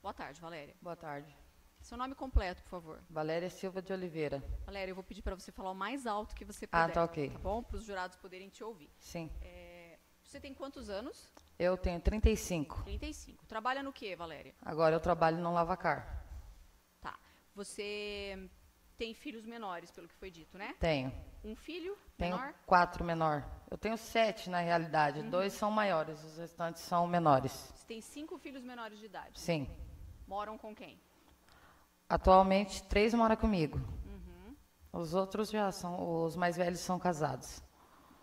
Boa tarde, Valéria. Boa tarde. Seu nome completo, por favor. Valéria Silva de Oliveira. Valéria, eu vou pedir para você falar o mais alto que você Ah, puder. tá ok. Tá bom? Para os jurados poderem te ouvir. Sim. Você tem quantos anos? Eu tenho 35. 35. Trabalha no quê, Valéria? Agora eu trabalho no Lavacar. Tá. Você tem filhos menores, pelo que foi dito, né? Tenho. Um filho Tenho menor? 4 menor. Eu tenho 7 na realidade. 2 são maiores, os restantes são menores. Você tem 5 filhos menores de idade. Sim. Moram com quem? Atualmente 3 moram comigo. Os outros já são, os mais velhos são casados.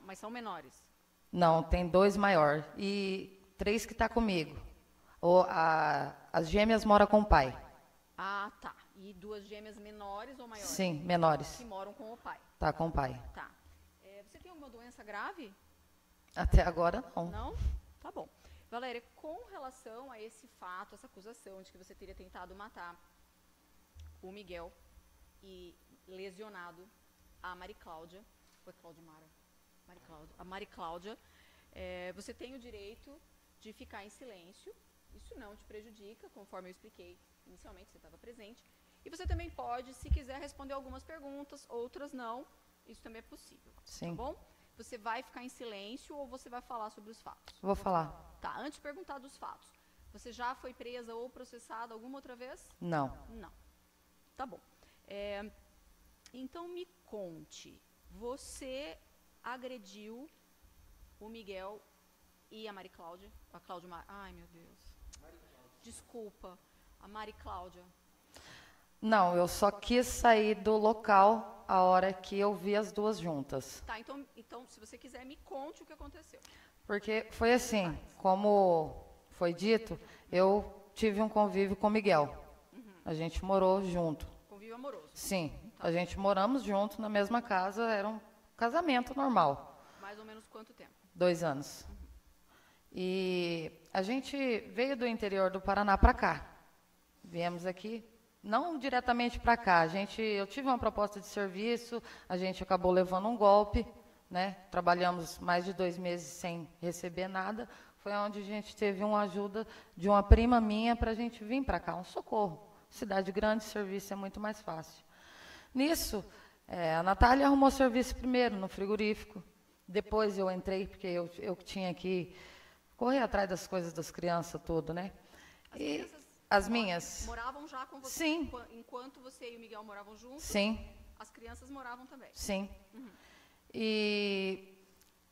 Mas são menores. Não, tem 2 maior e 3 que tá comigo. As gêmeas moram com o pai. Ah, tá. E 2 gêmeas menores ou maiores? Sim, menores. Que moram com o pai. Tá com o pai. Tá. Você tem alguma doença grave? Até agora não. Não? Tá bom. Valéria, com relação a esse fato, essa acusação de que você teria tentado matar o Miguel e lesionado a Mari Cláudia, foi Claudimara? Mari Cláudia. A Mari Cláudia, você tem o direito de ficar em silêncio. Isso não te prejudica, conforme eu expliquei inicialmente, você estava presente. E você também pode, se quiser, responder algumas perguntas, outras não. Isso também é possível. Sim. Tá bom? Você vai ficar em silêncio ou você vai falar sobre os fatos? Vou falar. Tá, antes de perguntar dos fatos, você já foi presa ou processada alguma outra vez? Não. Não. Tá bom. Então, me conte, você agrediu o Miguel e a Mari Cláudia? A Cláudia Ai, meu Deus. Desculpa, a Mari Cláudia. Não, eu só quis sair do local a hora que eu vi as duas juntas. Tá, então, se você quiser, me conte o que aconteceu. Porque foi assim, como foi dito, eu tive um convívio com o Miguel. A gente morou junto. Convívio amoroso? Sim, a gente moramos junto na mesma casa, era um casamento normal. Mais ou menos quanto tempo? 2 anos. E a gente veio do interior do Paraná para cá. Viemos aqui, não diretamente para cá. Eu tive uma proposta de serviço, a gente acabou levando um golpe, né? Trabalhamos mais de 2 meses sem receber nada. Foi onde a gente teve uma ajuda de uma prima minha para a gente vir para cá, um socorro. Cidade grande, serviço é muito mais fácil. Nisso, a Natália arrumou serviço primeiro no frigorífico. Depois eu entrei, porque eu tinha que correr atrás das coisas das crianças, tudo, né? As minhas moravam já com você? Sim. Enquanto você e o Miguel moravam juntos? Sim. As crianças moravam também? Sim. E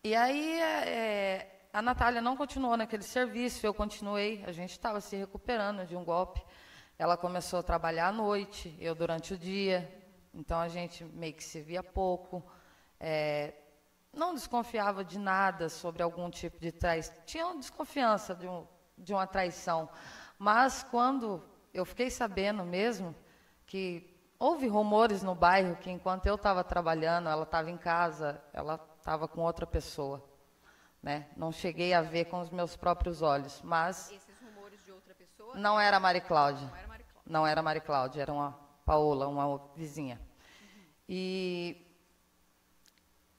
aí a Natália não continuou naquele serviço, eu continuei. A gente estava se recuperando de um golpe. Ela começou a trabalhar à noite, eu durante o dia. Então a gente meio que se via pouco. Não desconfiava de nada sobre algum tipo de traição. Tinha uma desconfiança de uma traição. Mas quando eu fiquei sabendo mesmo que houve rumores no bairro que enquanto eu estava trabalhando, ela estava em casa, ela estava com outra pessoa. Né? Não cheguei a ver com os meus próprios olhos, mas... Esses rumores de outra pessoa? Não era a Mari Cláudia. Não era Mari Cláudia. Não era a Mari Cláudia, era uma Paola, uma vizinha. E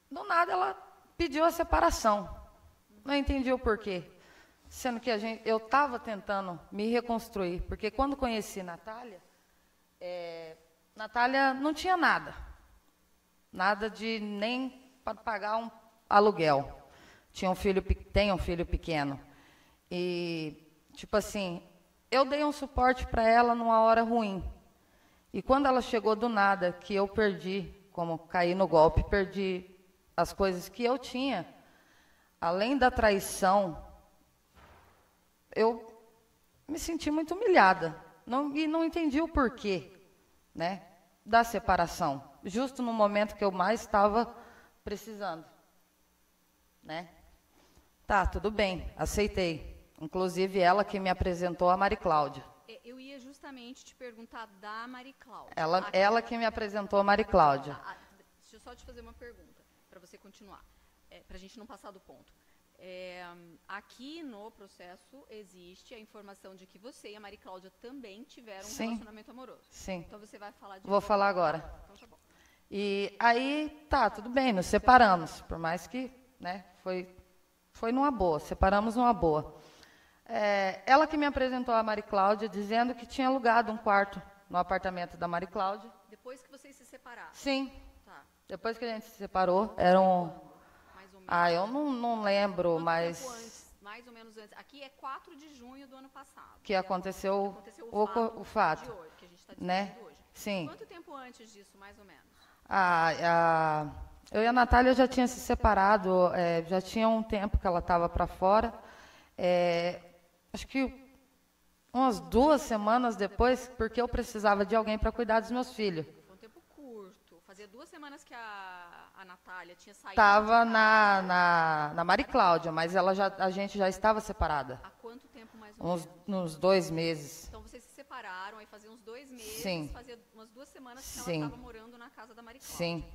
do nada ela pediu a separação. Não entendi o porquê. Sendo que eu estava tentando me reconstruir, porque quando conheci Natália, Natália não tinha nada. Nada de nem para pagar um aluguel. Tem um filho pequeno. E, tipo assim, eu dei um suporte para ela numa hora ruim. E quando ela chegou do nada, que eu perdi, como caí no golpe, perdi as coisas que eu tinha, além da traição, eu me senti muito humilhada. E não entendi o porquê, né, da separação. Justo no momento que eu mais estava precisando. Né? Tá, tudo bem, aceitei. Inclusive, ela que me apresentou a Mari Cláudia. Eu ia justamente te perguntar da Mari Cláudia. Ela que me apresentou a Mari Cláudia. Deixa eu só te fazer uma pergunta, para você continuar, para a gente não passar do ponto. Aqui no processo existe a informação de que você e a Mari Cláudia também tiveram um relacionamento amoroso. Sim. Então você vai falar de... Vou falar agora. Então tá bom. E aí, tá, tudo bem, nos separamos, por mais que, né, foi numa boa, separamos numa boa. Ela que me apresentou a Mari Cláudia, dizendo que tinha alugado um quarto no apartamento da Mari Cláudia. Depois que vocês se separaram? Sim. Tá. Depois que a gente se separou, era um... Mais ou menos. eu não lembro, Quanto mas... tempo antes? Mais ou menos antes. Aqui é 4 de junho do ano passado. Que aconteceu o fato. De hoje, que a gente está discutindo né? hoje. Sim. Quanto tempo antes disso, mais ou menos? Eu e a Natália já tinha se separado, já tinha um tempo que ela estava para fora. Acho que umas 2 semanas depois, porque eu precisava de alguém para cuidar dos meus filhos. Foi um tempo curto. Fazia 2 semanas que a Natália tinha saído. Estava na Mari Cláudia, mas a gente já estava separada. Há quanto tempo mais ou menos? Uns 2 meses. Então vocês se separaram, aí fazia uns 2 meses, Sim. fazia umas 2 semanas que Sim. ela estava morando na casa da Mari Cláudia. Sim.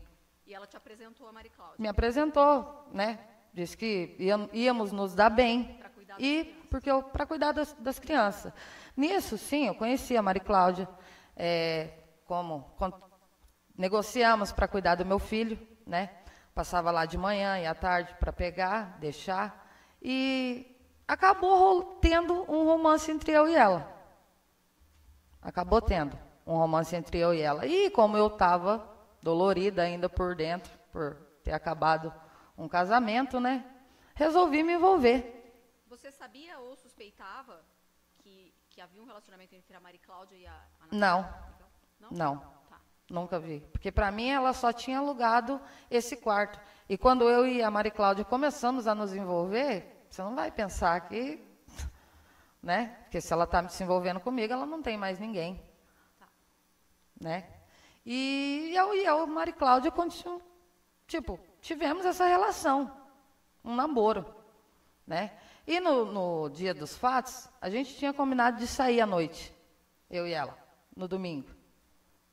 E ela te apresentou a Mari Cláudia. Me apresentou, né? Disse que íamos nos dar bem. Pra cuidar das E crianças. porque para cuidar das crianças. Nisso, sim, eu conheci a Mari Cláudia. Negociamos para cuidar do meu filho, né? Passava lá de manhã e à tarde para pegar, deixar. E acabou tendo um romance entre eu e ela. Acabou tendo um romance entre eu e ela. E como eu estava dolorida ainda por dentro, por ter acabado um casamento, né? Resolvi me envolver. Você sabia ou suspeitava que havia um relacionamento entre a Mari Cláudia e a Não. Natália? Não. Tá. Nunca vi. Porque para mim ela só tinha alugado esse quarto. E quando eu e a Mari Cláudia começamos a nos envolver, você não vai pensar que, né? Porque se ela está se envolvendo comigo, ela não tem mais ninguém. Tá. Né? E eu, Mari Cláudia, tivemos essa relação, um namoro, né? E no dia dos fatos, a gente tinha combinado de sair à noite, eu e ela, no domingo.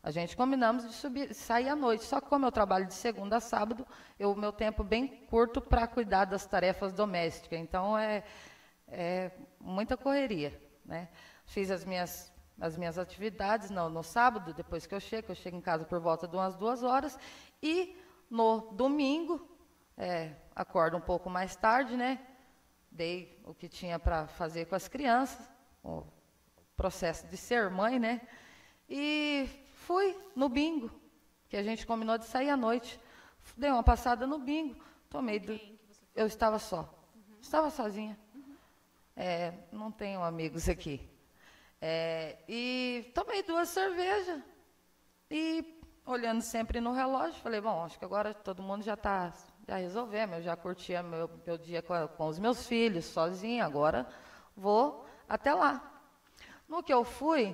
A gente combinamos de sair à noite, só que como eu trabalho de segunda a sábado, meu tempo bem curto para cuidar das tarefas domésticas, então é muita correria, né? Fiz as minhas atividades no sábado, depois que eu chego em casa por volta de umas 2 horas, e no domingo, acordo um pouco mais tarde, né? Dei o que tinha para fazer com as crianças, o processo de ser mãe, né? E fui no bingo, que a gente combinou de sair à noite. Dei uma passada no bingo, tomei... Quem que você foi? Eu estava só, estava sozinha. Não tenho amigos aqui. E tomei 2 cervejas. E olhando sempre no relógio, falei, bom, acho que agora todo mundo já resolvemos, eu já curtia meu dia com os meus filhos, sozinha, agora vou até lá. No que eu fui,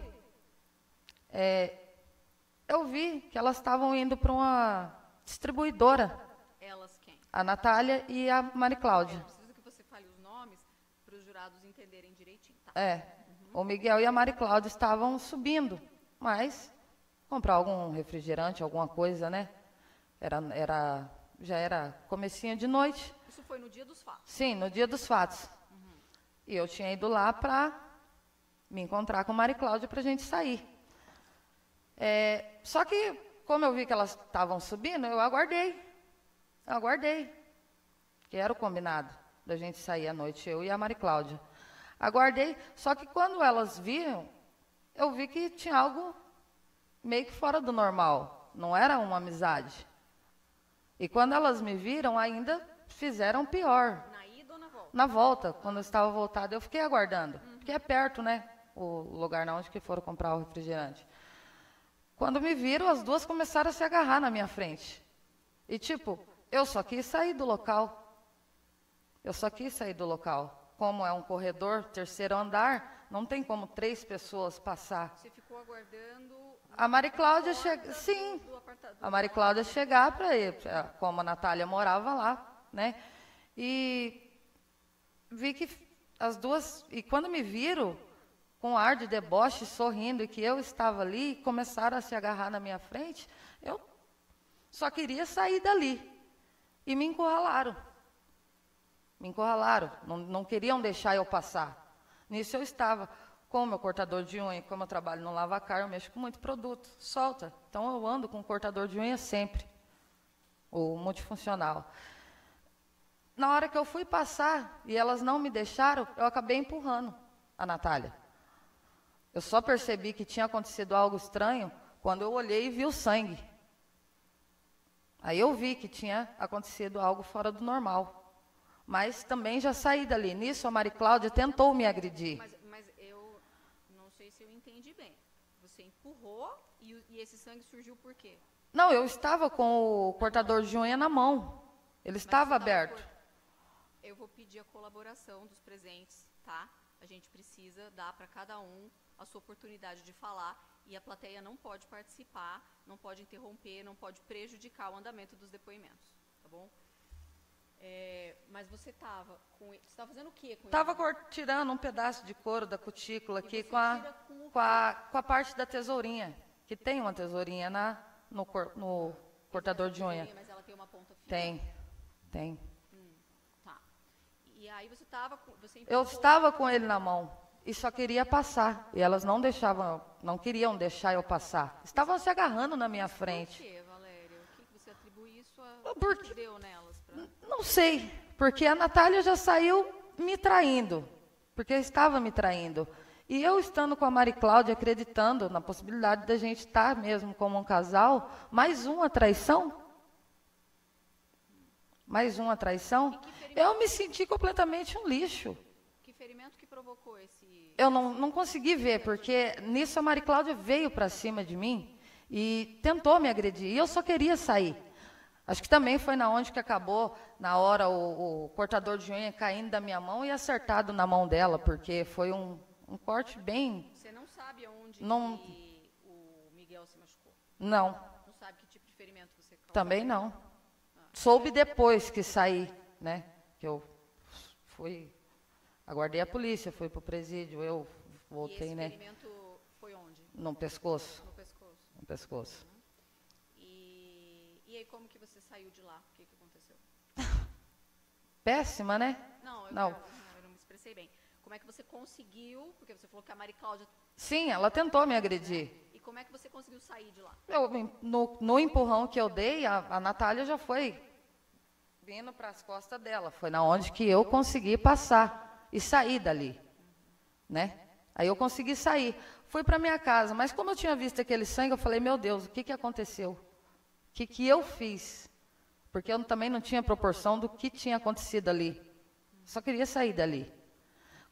eu vi que elas estavam indo para uma distribuidora, Elas quem? a Natália e a Mari Cláudia. Preciso que você fale os nomes para os jurados entenderem direitinho. Tá. O Miguel e a Mari Cláudia estavam subindo, mas comprar algum refrigerante, alguma coisa, né? Já era comecinho de noite. Isso foi no dia dos fatos. Sim, no dia dos fatos. E eu tinha ido lá para me encontrar com a Mari Cláudia para a gente sair. Só que, como eu vi que elas estavam subindo, eu aguardei. Que era o combinado da gente sair à noite, eu e a Mari Cláudia. Aguardei, só que quando elas viram, eu vi que tinha algo meio que fora do normal. Não era uma amizade. E quando elas me viram, ainda fizeram pior. Na ida ou na volta? Na volta, quando eu estava voltada, eu fiquei aguardando. Porque é perto, né? O lugar onde que foram comprar o refrigerante. Quando me viram, as 2 começaram a se agarrar na minha frente. E eu só quis sair do local. Como é um corredor, 3º andar, não tem como 3 pessoas passar. Você ficou aguardando A Mari Cláudia chega, sim. A Mari Cláudia chegar para ir, como a Natália morava lá, né? E vi que as 2, e quando me viram com ar de deboche, sorrindo, e que eu estava ali, começaram a se agarrar na minha frente, eu só queria sair dali. E me encurralaram. Não queriam deixar eu passar. Nisso eu estava com o meu cortador de unha, como eu trabalho no lavacar, eu mexo com muito produto, solta. Então eu ando com cortador de unha sempre, o multifuncional. na hora que eu fui passar e elas não me deixaram, eu acabei empurrando a Natália. Eu só percebi que tinha acontecido algo estranho quando eu olhei e vi o sangue. Aí eu vi que tinha acontecido algo fora do normal. Mas também já saí dali. Nisso, a Mari Cláudia tentou me agredir. Mas eu não sei se eu entendi bem. Você empurrou e esse sangue surgiu por quê? Não, eu estava com o cortador de unha na mão. Ele estava aberto. Eu vou pedir a colaboração dos presentes, tá? A gente precisa dar para cada um a sua oportunidade de falar e a plateia não pode participar, não pode interromper, não pode prejudicar o andamento dos depoimentos, tá bom? Mas você estava fazendo o quê com ele? Estava tirando um pedaço de couro da cutícula aqui com a parte da tesourinha, que tem uma tesourinha no cortador de unha. Mas ela tem uma ponta fina? Tem. Tá. E aí você estava... Eu estava com ele na mão e só queria passar. E elas não deixavam, não queriam deixar eu passar. Estavam se agarrando na minha frente. Por quê, Valéria? O que você atribui isso Porque que deu nelas? Não sei, porque a Natália já saiu me traindo, porque estava me traindo. E eu estando com a Mari Cláudia, acreditando na possibilidade da gente estar mesmo como um casal, mais uma traição? Mais uma traição? Eu me senti completamente um lixo. Que ferimento que provocou esse... Eu não consegui ver, porque nisso a Mari Cláudia veio para cima de mim e tentou me agredir. E eu só queria sair. Acho que também foi na onde que acabou, na hora, o cortador de unha caindo da minha mão e acertado na mão dela, porque foi um corte bem... Você não sabe aonde que o Miguel se machucou? Não. Não sabe que tipo de ferimento você causou? Também não. Soube depois que saí, né? Que eu aguardei a polícia, fui pro presídio, eu voltei, e esse né? ferimento foi onde? No pescoço. No pescoço. No pescoço. E aí, como que você saiu de lá? O que aconteceu? Péssima, né? Não, eu não me expressei bem. Como é que você conseguiu, porque você falou que a Mari Cláudia... Sim, ela tentou me agredir. E como é que você conseguiu sair de lá? No empurrão que eu dei, a Natália já foi vindo para as costas dela. Foi na onde que eu consegui passar e sair dali, né? Aí eu consegui sair. Fui para minha casa, mas como eu tinha visto aquele sangue, eu falei, meu Deus, o que aconteceu? O que eu fiz? Porque eu também não tinha proporção do que tinha acontecido ali. Só queria sair dali.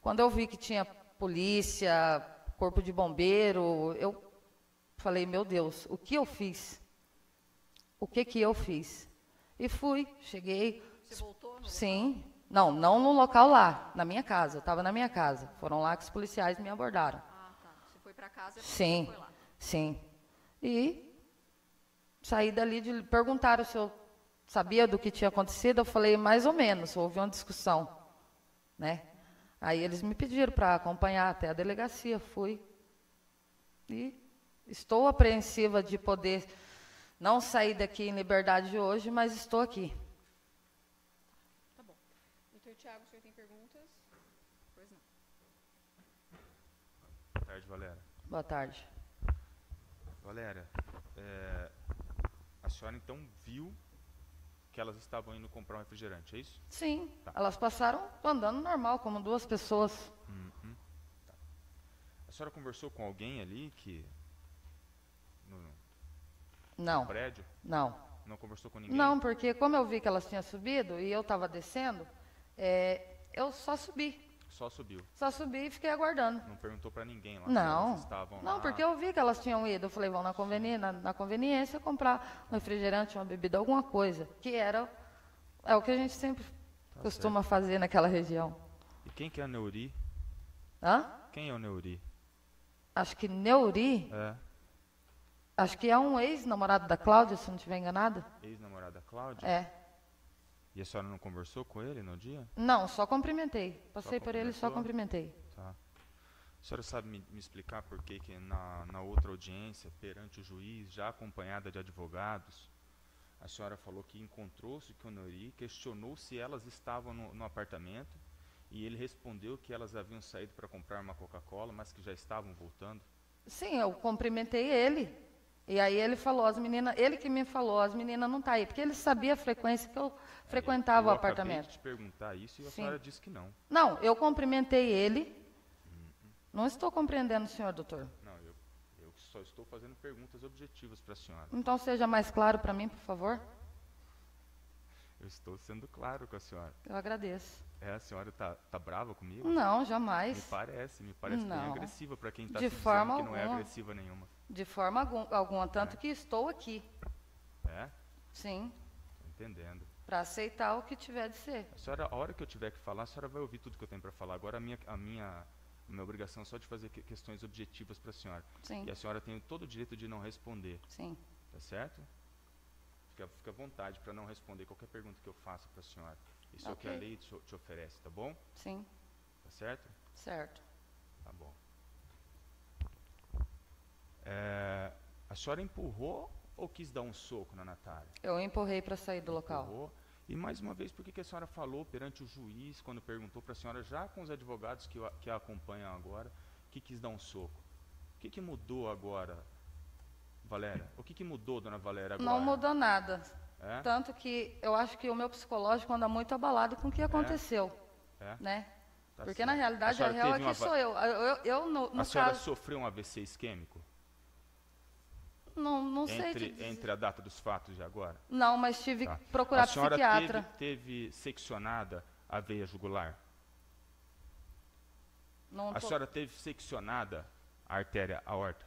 Quando eu vi que tinha polícia, corpo de bombeiro, eu falei, meu Deus, o que eu fiz? O que eu fiz? E fui, cheguei. Você voltou no local? Sim. Não no local lá, na minha casa. Eu estava na minha casa. Foram lá que os policiais me abordaram. Ah, tá. Você foi para casa e Sim, foi lá. sim. E saí dali, perguntaram se eu sabia do que tinha acontecido. Eu falei, mais ou menos, houve uma discussão, né? Aí eles me pediram para acompanhar até a delegacia, fui. E estou apreensiva de poder não sair daqui em liberdade hoje, mas estou aqui. Tá bom. Doutor Tiago, o senhor tem perguntas? Pois não. Boa tarde, Valéria. Boa tarde. Valéria, a senhora então viu que elas estavam indo comprar um refrigerante, é isso? Sim, Tá. elas passaram andando normal, como duas pessoas. Uhum. Tá. A senhora conversou com alguém ali Não, no prédio? não. Não conversou com ninguém? Não, porque como eu vi que elas tinham subido e eu estava descendo, eu só subi. Só subiu. Só subi e fiquei aguardando. Não perguntou pra ninguém lá? Não, Se elas estavam lá? não, porque eu vi que elas tinham ido. Eu falei, vão na conveniência comprar um refrigerante, uma bebida, alguma coisa. Que é o que a gente sempre costuma fazer naquela região. E quem que é a Neuri? Hã? Quem é o Neuri? Acho que Neuri, acho que é um ex-namorado da Cláudia, se não estiver enganada. Ex-namorada Cláudia? É. E a senhora não conversou com ele no dia? Não, só cumprimentei. Passei Só por ele e só cumprimentou? cumprimentei. Tá. A senhora sabe me explicar por que na outra audiência, perante o juiz, já acompanhada de advogados, a senhora falou que encontrou-se com o Neuri, questionou se elas estavam no apartamento, e ele respondeu que elas haviam saído para comprar uma Coca-Cola, mas que já estavam voltando? Sim, eu cumprimentei ele. E aí ele falou, ele que me falou, as meninas não tá aí, porque ele sabia a frequência que eu frequentava o apartamento. Eu acabei de te perguntar isso e a Sim. senhora disse que não. Não, eu cumprimentei ele. Não estou compreendendo o senhor, doutor. Não, eu só estou fazendo perguntas objetivas para a senhora. Então seja mais claro para mim, por favor. Eu estou sendo claro com a senhora. Eu agradeço. A senhora tá brava comigo? Não, jamais. Me parece bem Não. agressiva para quem está De se dizendo forma que não é alguma. agressiva nenhuma. De forma alguma, tanto que estou aqui. É? Sim, Tô entendendo. para aceitar o que tiver de ser. A hora que eu tiver que falar, a senhora vai ouvir tudo que eu tenho para falar. Agora a minha obrigação é só de fazer questões objetivas para a senhora. Sim, E a senhora tem todo o direito de não responder, sim. tá certo? Fica à vontade para não responder qualquer pergunta que eu faça para a senhora. Isso é o que a Ok. lei te oferece, tá bom? Sim, Tá certo? certo. Tá bom. A senhora empurrou ou quis dar um soco na Natália? Eu empurrei para sair do local. Empurrou. E mais uma vez, por que a senhora falou perante o juiz, quando perguntou para a senhora, já com os advogados que a acompanham agora, que quis dar um soco? O que mudou agora, Valéria? O que mudou, dona Valéria, agora? Não mudou nada. É? Tanto que eu acho que o meu psicológico anda muito abalado com o que aconteceu. É? Né? Tá Porque certo. na realidade a senhora real é teve que uma sou eu. Eu no A senhora caso, sofreu um AVC isquêmico? não sei te dizer. Entre a data dos fatos de agora? Não, mas tive Tá. que procurar A senhora psiquiatra. teve seccionada a veia jugular? Não A tô- senhora teve seccionada a artéria aorta?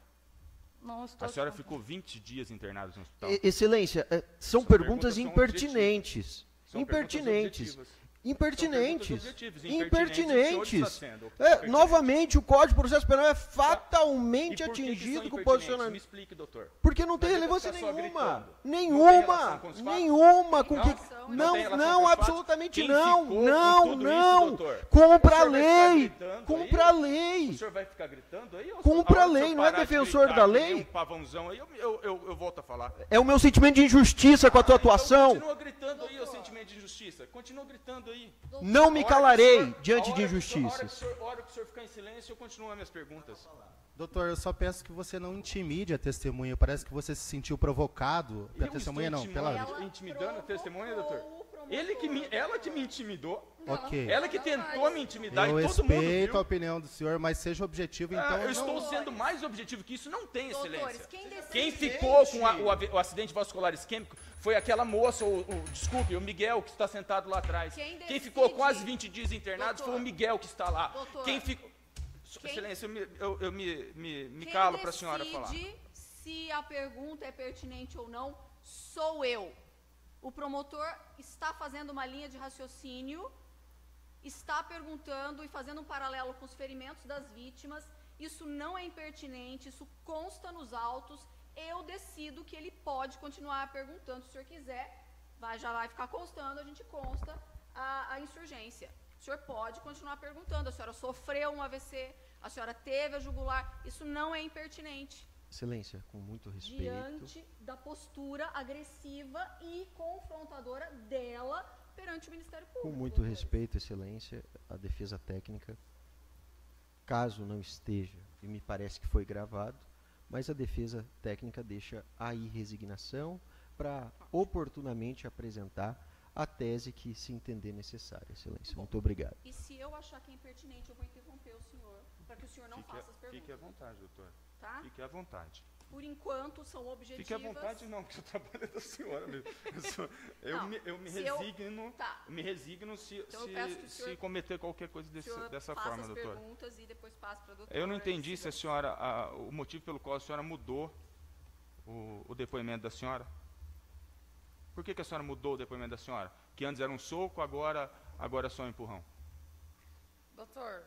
não estou A senhora te- ficou 20 dias internada no hospital? Excelência, são São perguntas perguntas, são impertinentes. São Impertinentes. perguntas Impertinentes. São perguntas objetivas. Impertinentes. O senhor está sendo impertinente. Novamente, o Código de Processo Penal é E fatalmente por que que são atingido com o impertinentes? posicionamento. Me explique, doutor. Porque não tem Não adianta relevância ficar só nenhuma. gritando. Não tem relação com os fatos? Nenhuma. Com Não? que... Não tem Não, relação não, com os fatos? absolutamente Quem não. ficou com Não, tudo não. isso, doutor? Cumpra a O senhor vai ficar lei. gritando Cumpra a aí? lei. O senhor vai ficar gritando aí? Ou Cumpra a hora a que o lei, senhor não é parar de defensor gritar da que nem lei? Um pavãozão aí, eu volto a falar. É o meu sentimento de injustiça com a tua atuação. Então continua gritando aí o sentimento de injustiça. Continua gritando aí. Não me A hora que o calarei senhor- diante a de hora que o senhor- injustiças. A hora que o senhor ficar em silêncio, eu continuo as minhas perguntas. Doutor, eu só peço que você não intimide a testemunha. Parece que você se sentiu provocado. A Eu testemunha estou não, pela... intimidando a testemunha, doutor? provocou o promotor. Ela que me intimidou. Ok. Ela que tentou me intimidar Eu e todo mundo respeito a viu. opinião do senhor, mas seja objetivo, então... Eu não- estou sendo mais objetivo que isso, não tem Doutores, excelência. quem decide? Quem ficou com o acidente vascular isquêmico foi aquela moça, desculpe, o Miguel, que está sentado lá atrás. Quem Quem ficou decide? quase 20 dias internado Doutor. foi o Miguel que está lá. Doutor. Quem ficou... Quem- Excelência, eu me Quem calo para a senhora falar. decide se a pergunta é pertinente ou não sou eu. O promotor está fazendo uma linha de raciocínio, está perguntando e fazendo um paralelo com os ferimentos das vítimas. Isso não é impertinente, isso consta nos autos. Eu decido que ele pode continuar perguntando. Se o senhor quiser, já vai ficar constando, a gente consta a insurgência. O senhor pode continuar perguntando. A senhora sofreu um AVC, a senhora teve a jugular. Isso não é impertinente. Excelência, com muito respeito. Diante da postura agressiva e confrontadora dela perante o Ministério Público. Com muito doutores. respeito, Excelência, a defesa técnica, caso não esteja, e me parece que foi gravado, mas a defesa técnica deixa aí resignação para oportunamente apresentar a tese que se entender necessária, Excelência. Muito obrigado. E se eu achar que é impertinente, eu vou interromper o senhor, para que o senhor não faça as perguntas. Fique à vontade, doutor. Tá? Fique à vontade. Por enquanto, são objetivas. Fique à vontade não, porque o trabalho é da senhora mesmo. Não, Eu me se eu- resigno, Tá. me resigno Então eu peço que o senhor- cometer qualquer coisa O senhor dessa faça forma, as doutor. perguntas e depois passa para a doutora. Eu não entendi se a senhora, o motivo pelo qual a senhora mudou o depoimento da senhora. Por que a senhora mudou o depoimento da senhora? Que antes era um soco, agora é só um empurrão. Doutor,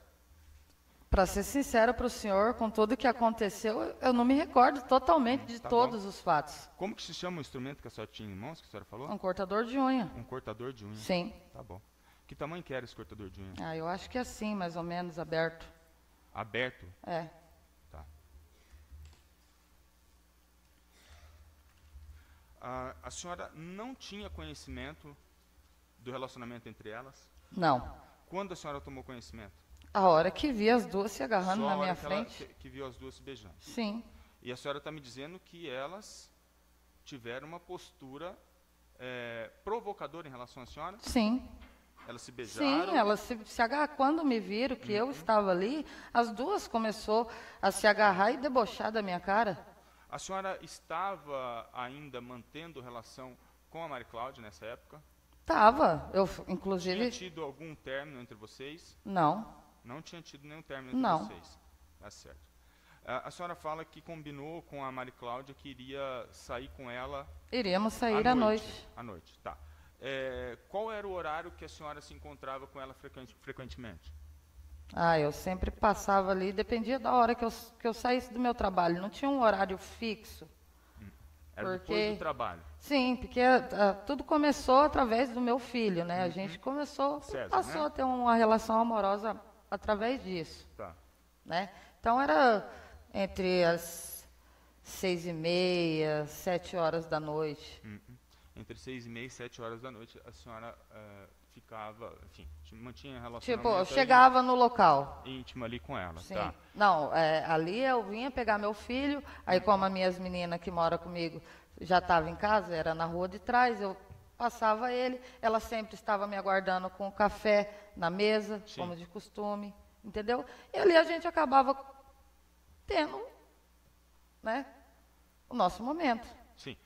para ser sincero para o senhor, com tudo que aconteceu, eu não me recordo totalmente de Tá todos os fatos. Como que se chama o instrumento que a senhora tinha em mãos, que a senhora falou? Um cortador de unha. Um cortador de unha. Sim. Tá bom. Que tamanho que era esse cortador de unha? Eu acho que é assim, mais ou menos, aberto. Aberto? É. Tá. A senhora não tinha conhecimento do relacionamento entre elas? Não. Quando a senhora tomou conhecimento? A hora que vi as duas se agarrando Só na a hora minha que ela- frente. que viu as duas se beijando. Sim. E a senhora está me dizendo que elas tiveram uma postura provocadora em relação à senhora? Sim. Elas se beijaram? Sim, elas se agarraram. Quando me viram que eu estava ali, as duas começou a se agarrar e debochar da minha cara. A senhora estava ainda mantendo relação com a Maria Cláudia nessa época? Tava, eu Tinha inclusive tido algum término entre vocês? não. Não tinha tido nenhum término entre Não. vocês. Tá certo. A senhora fala que combinou com a Maria Cláudia que iria sair com ela Iríamos sair à noite. À noite, tá. Qual era o horário que a senhora se encontrava com ela frequentemente? Ah, eu sempre passava ali, dependia da hora que eu saísse do meu trabalho. Não tinha um horário fixo. Era depois do trabalho? Sim, porque tudo começou através do meu filho, né? A gente começou, César, passou né? a ter uma relação amorosa através disso, Tá. né? Então era entre as 6h30, 7 horas da noite. Entre 6h30 e 7 horas da noite, a senhora ficava, enfim, mantinha relacionamento Tipo, eu chegava no local. íntimo ali com ela, Sim. tá? Não, ali eu vinha pegar meu filho, aí como as minhas meninas que moram comigo já estavam em casa, era na rua de trás, eu passava ele, ela sempre estava me aguardando com o café na mesa, Sim. como de costume, entendeu? E ali a gente acabava tendo, né, o nosso momento. Sim.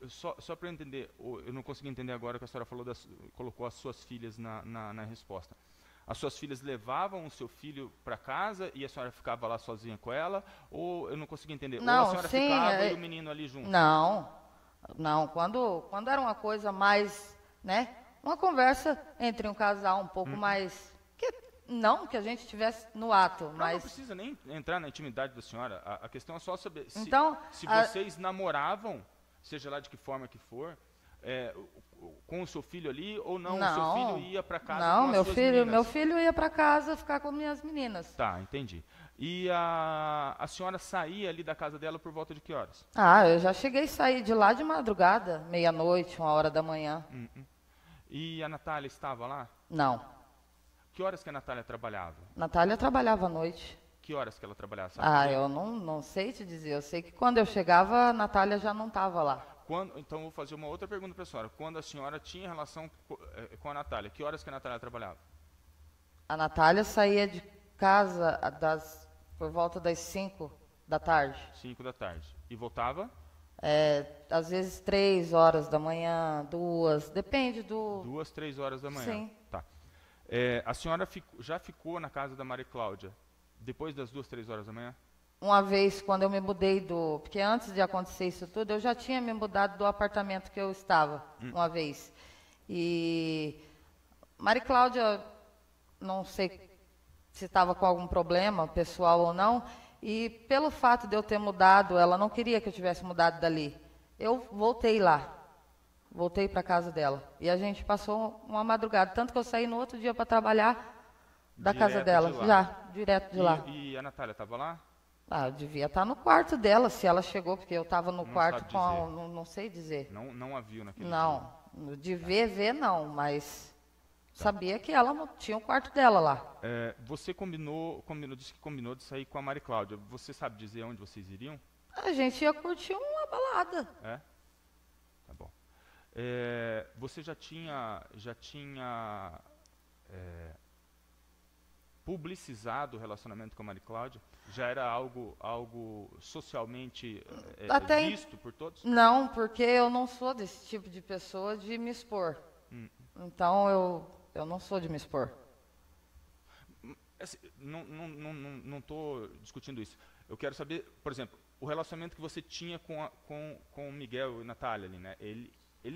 Só para eu entender, eu não consegui entender agora que a senhora falou colocou as suas filhas na resposta. As suas filhas levavam o seu filho para casa e a senhora ficava lá sozinha com ela? Ou eu não consegui entender? Não, ou a senhora sim, ficava e o menino ali junto? Não, quando era uma coisa mais, né, uma conversa entre um casal um pouco mais, não que a gente estivesse no ato, Não mas... precisa nem entrar na intimidade da senhora. A questão é só saber se, Então, se vocês namoravam, seja lá de que forma que for, com o seu filho ali, ou não, o seu filho ia para casa Não, com as suas meninas? meu filho ia para casa ficar com minhas meninas. Tá, entendi. E a senhora saía ali da casa dela por volta de que horas? Ah, eu já cheguei a sair de lá de madrugada, meia-noite, 1h da manhã. E a Natália estava lá? Não, Que horas que a Natália trabalhava? Natália trabalhava à noite. Que horas que ela trabalhava? Sabe? Ah, eu não sei te dizer, eu sei que quando eu chegava, a Natália já não estava lá. Então, vou fazer uma outra pergunta para a senhora. Quando a senhora tinha relação com a Natália, que horas que a Natália trabalhava? A Natália saía de casa por volta das 5 da tarde. 5 da tarde. E voltava? Às vezes 3 horas da manhã, 2, depende do... 2, 3 horas da manhã. Sim. Tá. A senhora já ficou na casa da Maria Cláudia depois das 2, 3 horas da manhã? Uma vez, quando eu me mudei porque antes de acontecer isso tudo, eu já tinha me mudado do apartamento que eu estava, uma vez. E Maria Cláudia, não sei se estava com algum problema, pessoal ou não, e pelo fato de eu ter mudado, ela não queria que eu tivesse mudado dali. Eu voltei lá, voltei para a casa dela. E a gente passou uma madrugada, tanto que eu saí no outro dia para trabalhar da casa dela, direto de lá. E a Natália estava lá? Ah, eu devia estar no quarto dela, se ela chegou, porque eu estava no Não quarto sabe com... dizer. Não sei dizer. Não a viu naquele dia? Não, de ver não, mas sabia que ela não tinha o quarto dela lá. Você disse que combinou de sair com a Maria Cláudia. Você sabe dizer onde vocês iriam? A gente ia curtir uma balada. Tá bom. Você já tinha publicizado o relacionamento com a Maria Cláudia? Já era algo socialmente visto por todos? Não, porque eu não sou desse tipo de pessoa de me expor. Então eu não sou de me expor. Não estou discutindo isso. Eu quero saber, por exemplo, o relacionamento que você tinha com o Miguel e a Natália ali, né? Ele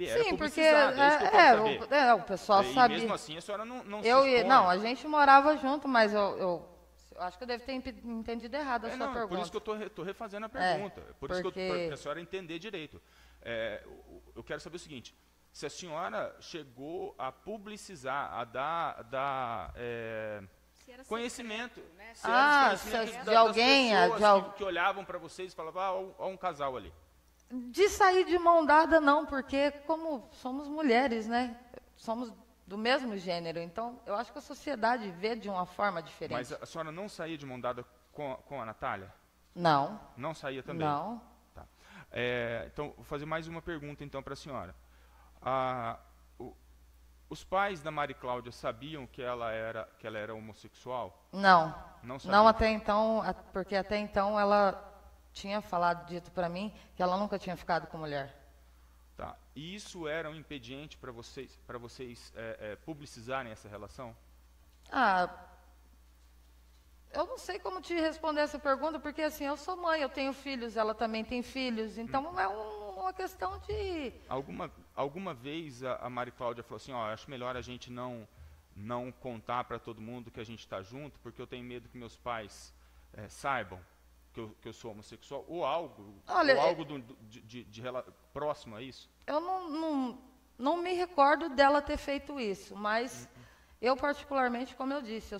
era Sim, porque publicizado, é isso que eu quero saber. o pessoal E sabia. mesmo assim a senhora não se Eu expõe. não, a gente morava junto, mas eu acho que eu devo ter entendido errado a sua pergunta. Por isso que eu estou refazendo a pergunta. Por isso que para a senhora entender direito. Eu quero saber o seguinte: se a senhora chegou a publicizar, a dar conhecimento, secreto, né? se era de conhecimento das alguém, pessoas que olhavam para vocês e falavam, ó, um casal ali. De sair de mão dada, não, porque como somos mulheres, né? Somos do mesmo gênero, então eu acho que a sociedade vê de uma forma diferente. Mas a senhora não saía de mão dada com a Natália? Não. Não saía também? Não. Tá. Então, vou fazer mais uma pergunta então para a senhora. Os pais da Mari Cláudia sabiam que ela era homossexual? Não. Não sabiam? Não até então, porque até então ela tinha dito para mim que ela nunca tinha ficado com mulher. Tá. E isso era um impediente para vocês publicizarem essa relação? Eu não sei como te responder essa pergunta, porque assim, eu sou mãe, eu tenho filhos, ela também tem filhos, então é uma questão de... Alguma vez a Mari Cláudia falou assim, acho melhor a gente não contar para todo mundo que a gente está junto, porque eu tenho medo que meus pais saibam que eu sou homossexual, ou algo próximo a isso? Eu não me recordo dela ter feito isso, mas eu particularmente, como eu disse,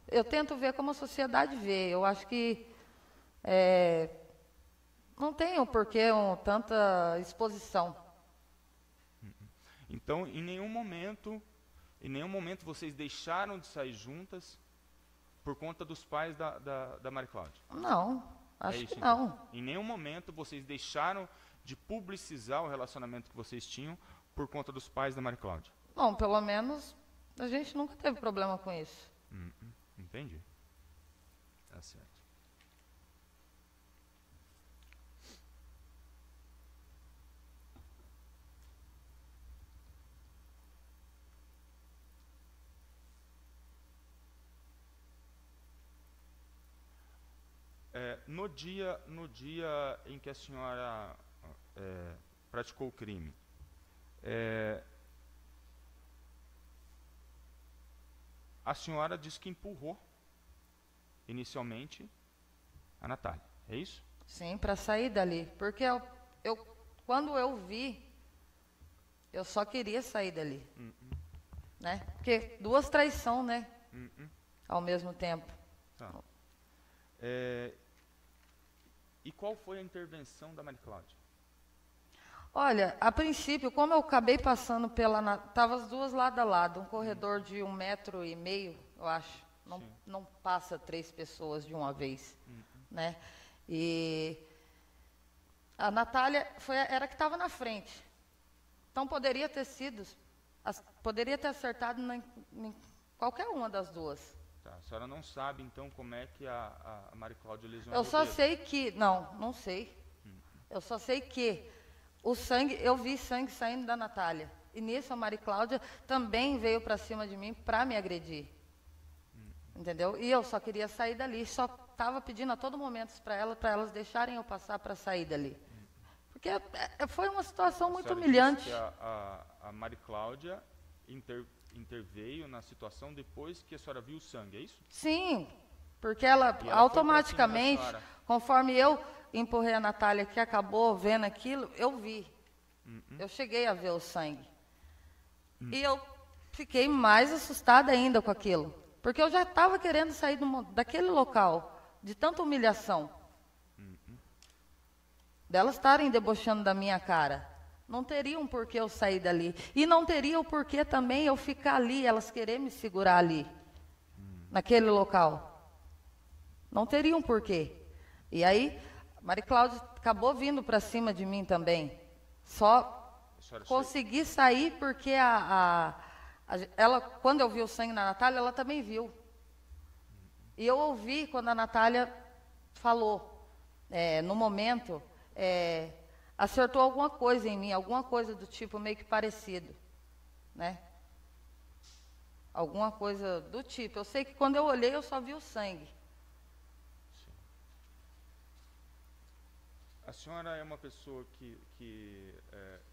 eu tento ver como a sociedade vê. Eu acho que não tem o porquê tanta exposição. Então, em nenhum momento vocês deixaram de sair juntas por conta dos pais da Mari Cláudia? Não, acho que então? não. Em nenhum momento vocês deixaram de publicizar o relacionamento que vocês tinham por conta dos pais da Mari Cláudia? Bom, pelo menos a gente nunca teve problema com isso. Entendi. Tá certo. No dia em que a senhora praticou o crime, a senhora disse que empurrou inicialmente a Natália, é isso? Sim, para sair dali. Porque quando eu vi, eu só queria sair dali. Né? Porque duas traições, né? Ao mesmo tempo. Tá. E qual foi a intervenção da Mari Cláudia? Olha, a princípio, como eu acabei passando tava as duas lado a lado, um corredor de 1,5 metro, eu acho. Não passa 3 pessoas de uma vez, né? E a Natália era que estava na frente. Então poderia ter acertado em qualquer uma das duas. Tá, a senhora não sabe, então, como é que a Mari Cláudia lesionou Eu só o dedo? sei que... Não sei. Eu só sei que o sangue, eu vi sangue saindo da Natália. E nisso a Mari Cláudia também veio para cima de mim para me agredir. Entendeu? E eu só queria sair dali. Só estava pedindo a todo momento para elas deixarem eu passar para sair dali. Porque foi uma situação muito humilhante. Disse que a Mari Cláudia interveio na situação depois que a senhora viu o sangue, é isso? Sim, porque ela automaticamente, conforme eu empurrei a Natália, que acabou vendo aquilo, eu vi. Eu cheguei a ver o sangue. E eu fiquei mais assustada ainda com aquilo. Porque eu já estava querendo sair daquele local, de tanta humilhação. Delas estarem debochando da minha cara. Não teria um porquê eu sair dali. E não teria o porquê também eu ficar ali, elas querer me segurar ali, naquele local. Não teria um porquê. E aí, Mari Cláudia acabou vindo para cima de mim também. Só consegui sair porque ela, quando eu vi o sangue na Natália, ela também viu. E eu ouvi quando a Natália falou, no momento, acertou alguma coisa em mim, alguma coisa do tipo meio que parecido, né? Alguma coisa do tipo. Eu sei que quando eu olhei, eu só vi o sangue. Sim. A senhora é uma pessoa que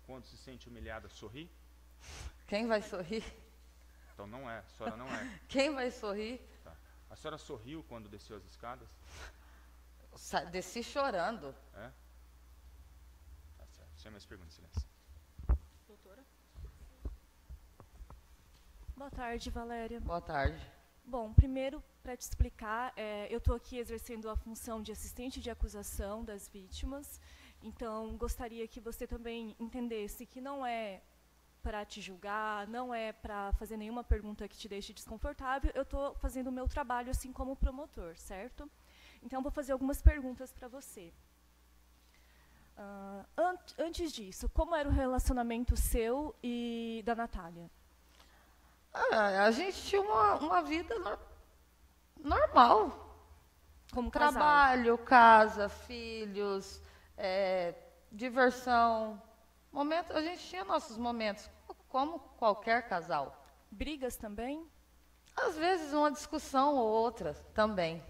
quando se sente humilhada, sorri? Quem vai sorrir? Então não é, a senhora não é. Quem vai sorrir? Tá. A senhora sorriu quando desceu as escadas? Desci chorando. É? Tá certo. Sem mais perguntas, silêncio. Doutora? Boa tarde, Valéria. Boa tarde. Bom, primeiro, para te explicar, eu estou aqui exercendo a função de assistente de acusação das vítimas, então gostaria que você também entendesse que não é para te julgar, não é para fazer nenhuma pergunta que te deixe desconfortável. Eu estou fazendo o meu trabalho assim como promotor, certo? Então, vou fazer algumas perguntas para você. Antes disso, como era o relacionamento seu e da Natália? A gente tinha uma vida normal. Como casal? Trabalho, casa, filhos, diversão. A gente tinha nossos momentos, como qualquer casal. Brigas também? Às vezes uma discussão ou outra também.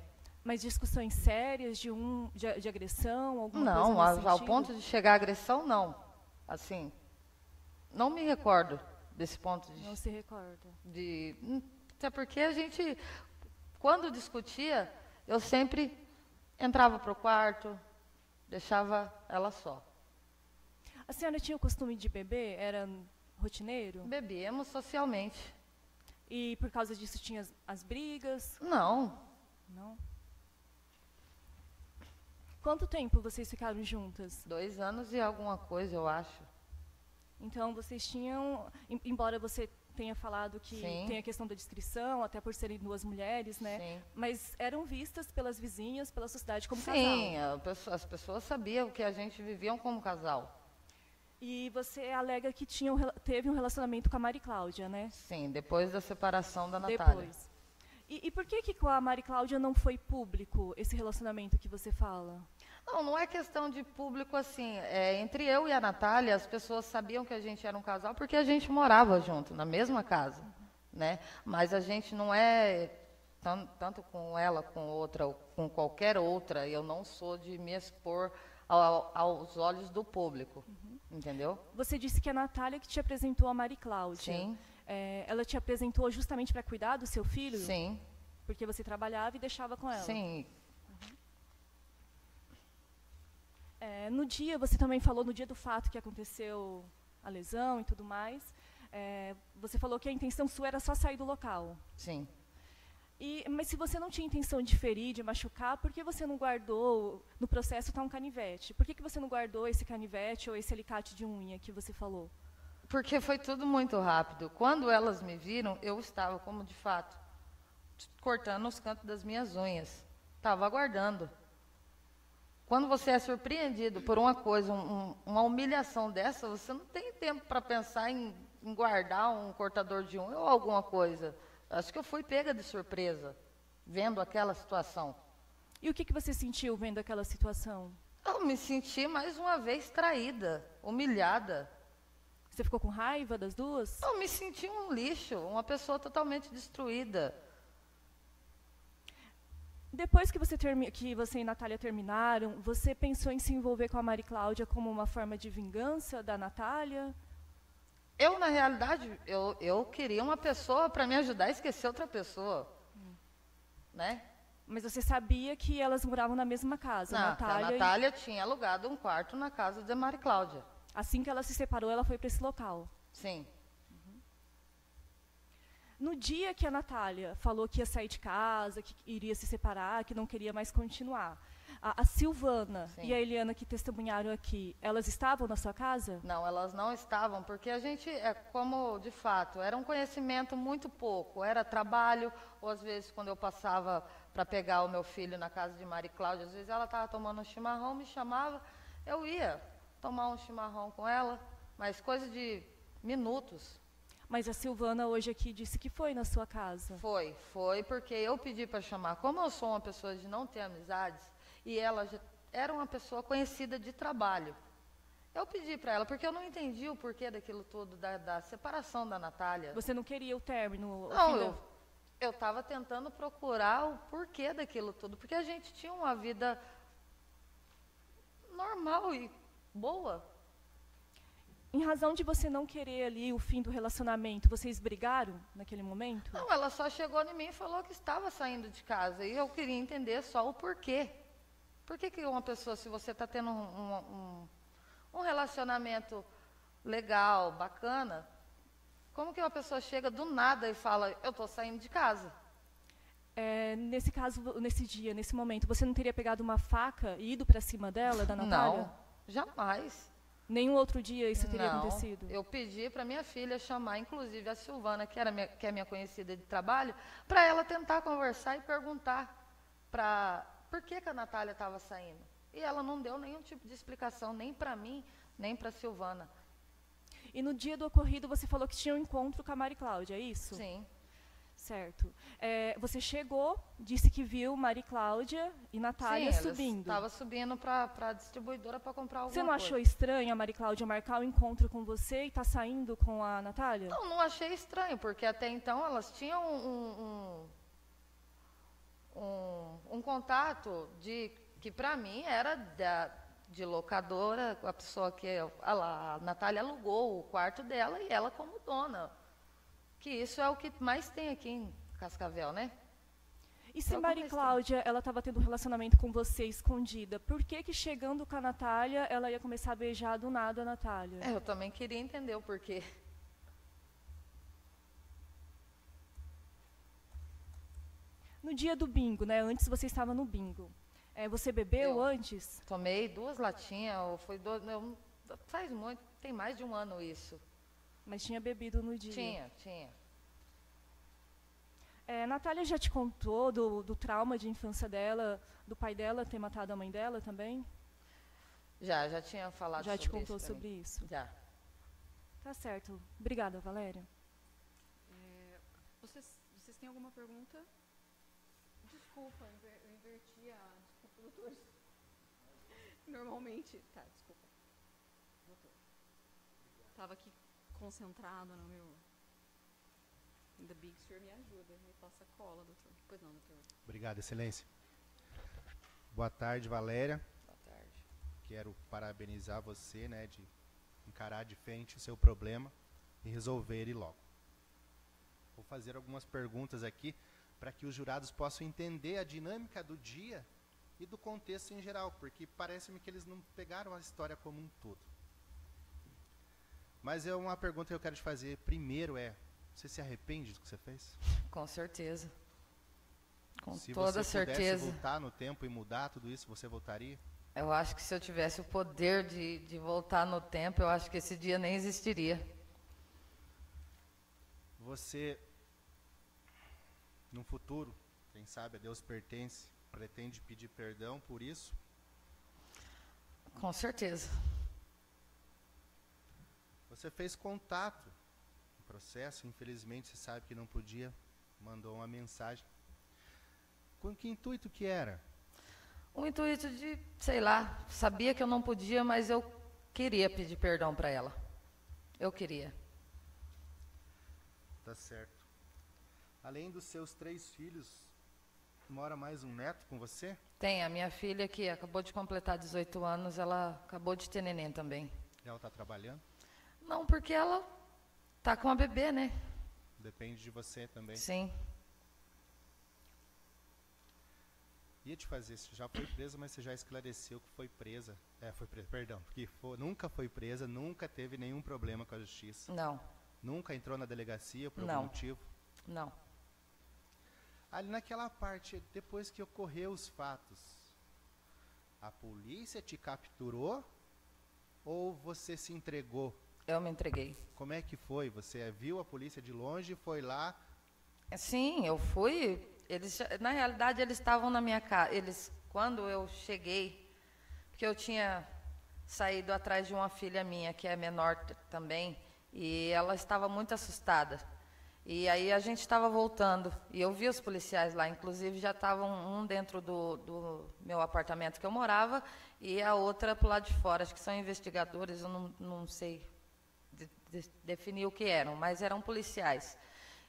Mas discussões sérias de agressão, alguma Não, coisa nesse ao sentido? ponto de chegar à agressão, não. Assim, não me recordo desse ponto Não se recorda. até porque a gente, quando discutia, eu sempre entrava para o quarto, deixava ela só. A senhora tinha o costume de beber? Era rotineiro? Bebíamos socialmente. E por causa disso tinha as brigas? Não, Não? Quanto tempo vocês ficaram juntas? 2 anos e alguma coisa, eu acho. Então, vocês tinham, embora você tenha falado que Sim. tem a questão da descrição, até por serem 2 mulheres, né? Sim. Mas eram vistas pelas vizinhas, pela sociedade como Sim, casal. as pessoas sabiam que a gente vivia como casal. E você alega que teve um relacionamento com a Mari Cláudia, né? Sim, depois da separação da Natália. Depois. E por que com a Mari Cláudia não foi público esse relacionamento que você fala? Não é questão de público assim. Entre eu e a Natália, as pessoas sabiam que a gente era um casal porque a gente morava junto, na mesma casa. Né? Mas a gente não é, tanto com ela, com outra, ou com qualquer outra, eu não sou de me expor aos olhos do público. Entendeu? Você disse que a Natália que te apresentou a Mari Cláudia. Sim. Ela te apresentou justamente para cuidar do seu filho? Sim. Porque você trabalhava e deixava com ela? Sim. No dia, você também falou, no dia do fato que aconteceu a lesão e tudo mais, você falou que a intenção sua era só sair do local. Sim. Mas se você não tinha intenção de ferir, de machucar, por que você não guardou, no processo está um canivete, por que você não guardou esse canivete ou esse alicate de unha que você falou? Porque foi tudo muito rápido. Quando elas me viram, eu estava, como de fato, cortando os cantos das minhas unhas. Estava aguardando. Quando você é surpreendido por uma coisa, uma humilhação dessa, você não tem tempo para pensar em guardar um cortador de unha ou alguma coisa. Acho que eu fui pega de surpresa, vendo aquela situação. E o que você sentiu vendo aquela situação? Eu me senti mais uma vez traída, humilhada. Você ficou com raiva das duas? Eu me senti um lixo, uma pessoa totalmente destruída. Depois que você e Natália terminaram, você pensou em se envolver com a Mari Cláudia como uma forma de vingança da Natália? Eu, na realidade, eu queria uma pessoa para me ajudar a esquecer outra pessoa. Né? Mas você sabia que elas moravam na mesma casa, Não, Natália? a Natália tinha alugado um quarto na casa da Mari Cláudia. Assim que ela se separou, ela foi para esse local. Sim. No dia que a Natália falou que ia sair de casa, que iria se separar, que não queria mais continuar, a Silvana Sim. e a Eliana, que testemunharam aqui, elas estavam na sua casa? Não, elas não estavam, porque a gente, como de fato, era um conhecimento muito pouco. Era trabalho, ou às vezes quando eu passava para pegar o meu filho na casa de Mari Cláudia, às vezes ela estava tomando um chimarrão, me chamava, eu ia tomar um chimarrão com ela, mas coisa de minutos. Mas a Silvana hoje aqui disse que foi na sua casa. Foi porque eu pedi para chamar. Como eu sou uma pessoa de não ter amizades, e ela já era uma pessoa conhecida de trabalho, eu pedi para ela, porque eu não entendi o porquê daquilo tudo, da separação da Natália. Você não queria o término? Não, eu estava tentando procurar o porquê daquilo tudo, porque a gente tinha uma vida normal e boa. Em razão de você não querer ali o fim do relacionamento, vocês brigaram naquele momento? Não, ela só chegou em mim e falou que estava saindo de casa, e eu queria entender só o porquê. Por que uma pessoa, se você está tendo um relacionamento legal, bacana, como que uma pessoa chega do nada e fala, eu estou saindo de casa? Nesse caso, nesse dia, nesse momento, você não teria pegado uma faca e ido para cima dela, da Natália? Não, jamais. Nenhum outro dia isso teria Não, acontecido? eu pedi para minha filha chamar, inclusive a Silvana, que é minha conhecida de trabalho, para ela tentar conversar e perguntar por que a Natália estava saindo. E ela não deu nenhum tipo de explicação, nem para mim, nem para a Silvana. E no dia do ocorrido você falou que tinha um encontro com a Mari Cláudia, é isso? Sim. Certo. Você chegou, disse que viu Mari Cláudia e Natália Sim, subindo. Estava subindo para a distribuidora para comprar alguma Você não coisa. achou estranho a Mari Cláudia marcar o encontro com você e estar saindo com a Natália? Não, não achei estranho, porque até então elas tinham um contato que para mim era de locadora, a pessoa que a Natália alugou o quarto dela e ela como dona. Que isso é o que mais tem aqui em Cascavel, né? E se Então, Mari como é Cláudia ela estava tendo um relacionamento com você escondida, por que chegando com a Natália ela ia começar a beijar do nada a Natália? Eu também queria entender o porquê. No dia do bingo, né? Antes você estava no bingo. Você bebeu Eu. antes? Tomei 2 latinhas, faz muito, tem mais de um ano isso. Mas tinha bebido no dia. Tinha. Natália já te contou do trauma de infância dela, do pai dela ter matado a mãe dela também? Já tinha falado Já sobre te contou isso pra sobre mim. isso? Já. Tá certo. Obrigada, Valéria. Vocês têm alguma pergunta? Desculpa, eu inverti a... Desculpa, doutores. Normalmente... Tá, desculpa. Doutor. Estava aqui concentrado no meu... Ainda bem que o senhor me ajuda, me passa cola, doutor. Pois não, doutor. Obrigado, excelência. Boa tarde, Valéria. Boa tarde. Quero parabenizar você, né, de encarar de frente o seu problema e resolver ele logo. Vou fazer algumas perguntas aqui para que os jurados possam entender a dinâmica do dia e do contexto em geral, porque parece-me que eles não pegaram a história como um todo. Mas uma pergunta que eu quero te fazer primeiro você se arrepende do que você fez? Com certeza. Com Se toda você pudesse certeza. voltar no tempo e mudar tudo isso, você voltaria? Eu acho que se eu tivesse o poder de voltar no tempo, eu acho que esse dia nem existiria. Você, no futuro, quem sabe a Deus pertence, pretende pedir perdão por isso? Com certeza. Você fez contato no processo, infelizmente você sabe que não podia, mandou uma mensagem. Com que intuito que era? O intuito de, sei lá, sabia que eu não podia, mas eu queria pedir perdão para ela. Eu queria. Tá certo. Além dos seus 3 filhos, mora mais um neto com você? Tem a minha filha que acabou de completar 18 anos, ela acabou de ter neném também. Ela está trabalhando? Não, porque ela tá com a bebê, né? Depende de você também. Sim. Ia te fazer, você já foi presa, mas você já esclareceu que foi presa. Perdão, que nunca foi presa, nunca teve nenhum problema com a justiça. Não, Nunca entrou na delegacia por Não. algum motivo. não. Ali naquela parte, depois que ocorreu os fatos, a polícia te capturou ou você se entregou? Eu me entreguei. Como é que foi? Você viu a polícia de longe, foi lá? Sim, eu fui. Na realidade, eles estavam na minha casa. Quando eu cheguei, porque eu tinha saído atrás de uma filha minha, que é menor também, e ela estava muito assustada. E aí a gente estava voltando, e eu vi os policiais lá, inclusive já estavam um dentro do meu apartamento que eu morava, e a outra para o lado de fora. Acho que são investigadores, eu não sei definir o que eram, mas eram policiais.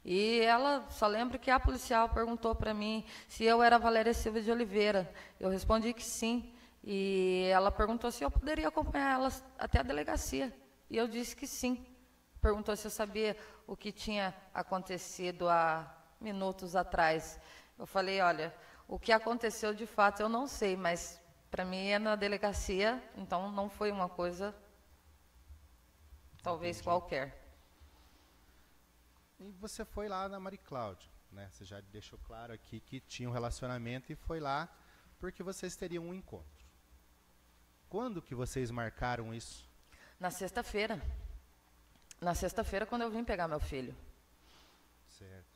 E ela, só lembro que a policial perguntou para mim se eu era Valéria Silva de Oliveira. Eu respondi que sim. E ela perguntou se eu poderia acompanhar elas até a delegacia. E eu disse que sim. Perguntou se eu sabia o que tinha acontecido há minutos atrás. Eu falei, olha, o que aconteceu de fato eu não sei, mas para mim é na delegacia, então não foi uma coisa talvez Entendi. qualquer. E você foi lá na Mari Cláudia, né? Você já deixou claro aqui que tinha um relacionamento e foi lá porque vocês teriam um encontro. Quando que vocês marcaram isso? Na sexta-feira. Na sexta-feira, quando eu vim pegar meu filho. Certo.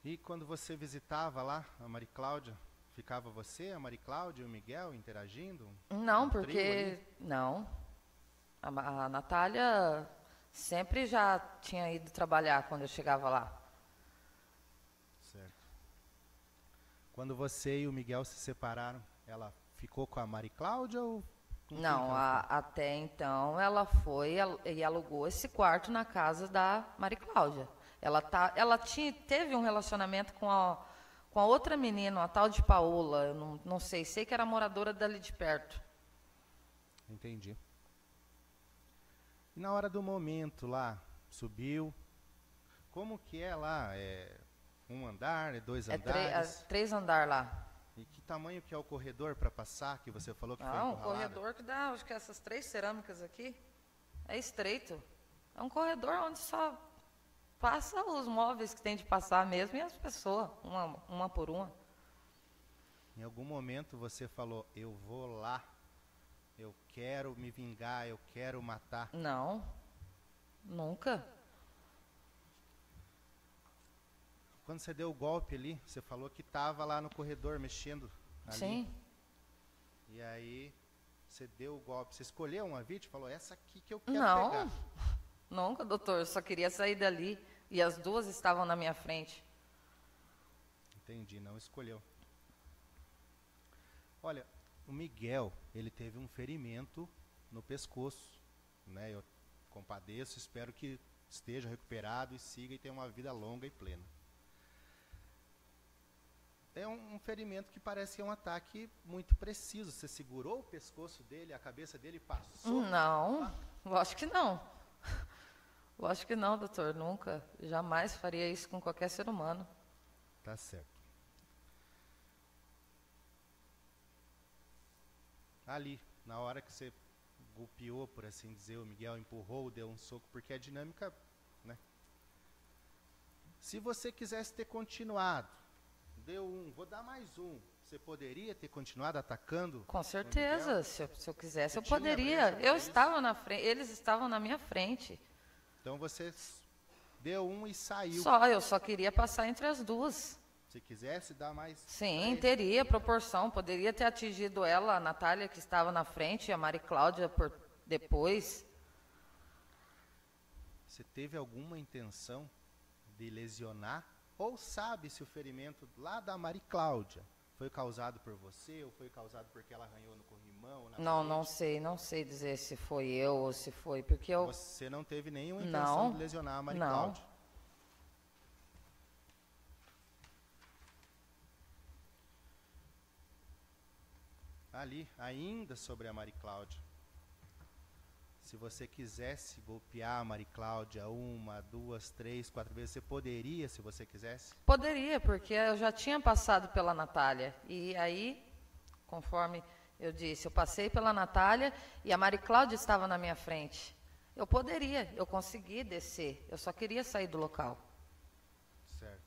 E quando você visitava lá a Maria Cláudia, ficava você, a Maria Cláudia e o Miguel interagindo? Não, Um trio porque... ali? Não. A Natália sempre já tinha ido trabalhar quando eu chegava lá. Certo. Quando você e o Miguel se separaram, ela ficou com a Maria Cláudia ou... com quem Não, que ela ficou? até então ela foi e alugou esse quarto na casa da Maria Cláudia. Ela teve um relacionamento com a outra menina, a tal de Paola, eu não sei que era moradora dali de perto. Entendi. E na hora do momento lá, subiu, como que é lá? É um andar, é dois andares? 3 andares lá. E que tamanho que é o corredor para passar, que você falou que foi Não, um encurralado? corredor que dá, acho que essas 3 cerâmicas aqui, é estreito. É um corredor onde só passa os móveis que tem de passar mesmo e as pessoas, uma por uma. Em algum momento você falou, eu vou lá, eu quero me vingar, eu quero matar. Não, nunca. Quando você deu o golpe ali, você falou que estava lá no corredor mexendo ali. Sim, E aí você deu o golpe. Você escolheu uma vítima e falou, essa aqui que eu quero não, pegar. nunca, doutor, eu só queria sair dali e as duas estavam na minha frente. Entendi, não escolheu. Olha, o Miguel, ele teve um ferimento no pescoço, né? Eu compadeço, espero que esteja recuperado e siga e tenha uma vida longa e plena. É um ferimento que parece que é um ataque muito preciso. Você segurou o pescoço dele, a cabeça dele passou? Não, lógico que não. Lógico que não, doutor, nunca. Jamais faria isso com qualquer ser humano. Tá certo. Ali, na hora que você golpeou, por assim dizer, o Miguel empurrou, deu um soco, porque a dinâmica, né? Se você quisesse ter continuado, deu um, vou dar mais um, você poderia ter continuado atacando? Com o certeza, Miguel? se eu quisesse, Você eu tinha poderia. brecha pra Eu isso? estava na frente, eles estavam na minha frente. Então você deu um e saiu. Eu só queria passar entre as duas. Se quisesse dar mais... Sim, 3, teria proporção, poderia ter atingido ela, a Natália, que estava na frente, e a Maria Cláudia por depois. Você teve alguma intenção de lesionar? Ou sabe se o ferimento lá da Maria Cláudia foi causado por você ou foi causado porque ela arranhou no corrimão? Ou na Não parede? não sei dizer se foi eu ou se foi, porque eu... Você não teve nenhuma intenção Não, de lesionar a Maria não. Cláudia? Ali, ainda sobre a Maria Cláudia. Se você quisesse golpear a Maria Cláudia 1, 2, 3, 4 vezes, você poderia, se você quisesse? Poderia, porque eu já tinha passado pela Natália. E aí, conforme eu disse, eu passei pela Natália e a Maria Cláudia estava na minha frente. Eu poderia, eu consegui descer. Eu só queria sair do local. Certo.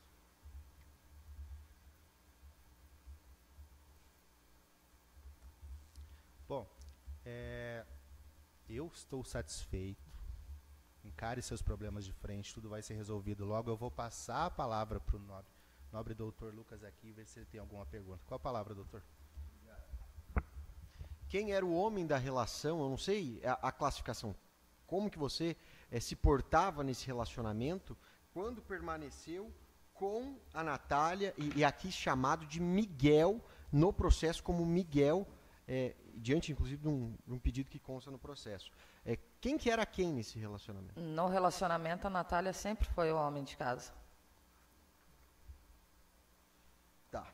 Bom, eu estou satisfeito. Encare seus problemas de frente, tudo vai ser resolvido logo. Eu vou passar a palavra para o nobre doutor Lucas aqui e ver se ele tem alguma pergunta. Qual a palavra, doutor? Quem era o homem da relação, eu não sei a classificação, como que você se portava nesse relacionamento quando permaneceu com a Natália, e aqui chamado de Miguel, no processo como Miguel, diante inclusive de um pedido que consta no processo. Quem que era quem nesse relacionamento? No relacionamento, a Natália sempre foi o homem de casa. Tá.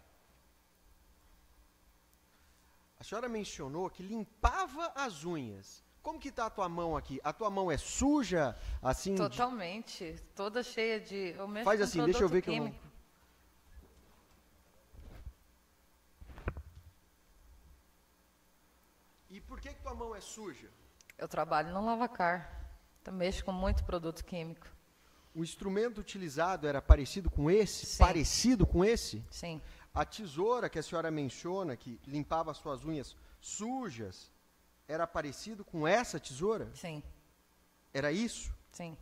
A senhora mencionou que limpava as unhas. Como que tá a tua mão aqui? A tua mão é suja, assim? Totalmente, toda cheia de... Eu mexo Faz com assim, deixa eu produto ver que eu não... químico. E por que tua mão é suja? Eu trabalho no lavacar. Eu mexo com muito produto químico. O instrumento utilizado era parecido com esse? Sim. Parecido com esse? Sim. A tesoura que a senhora menciona, que limpava as suas unhas sujas, era parecido com essa tesoura? Sim, Era isso? sim.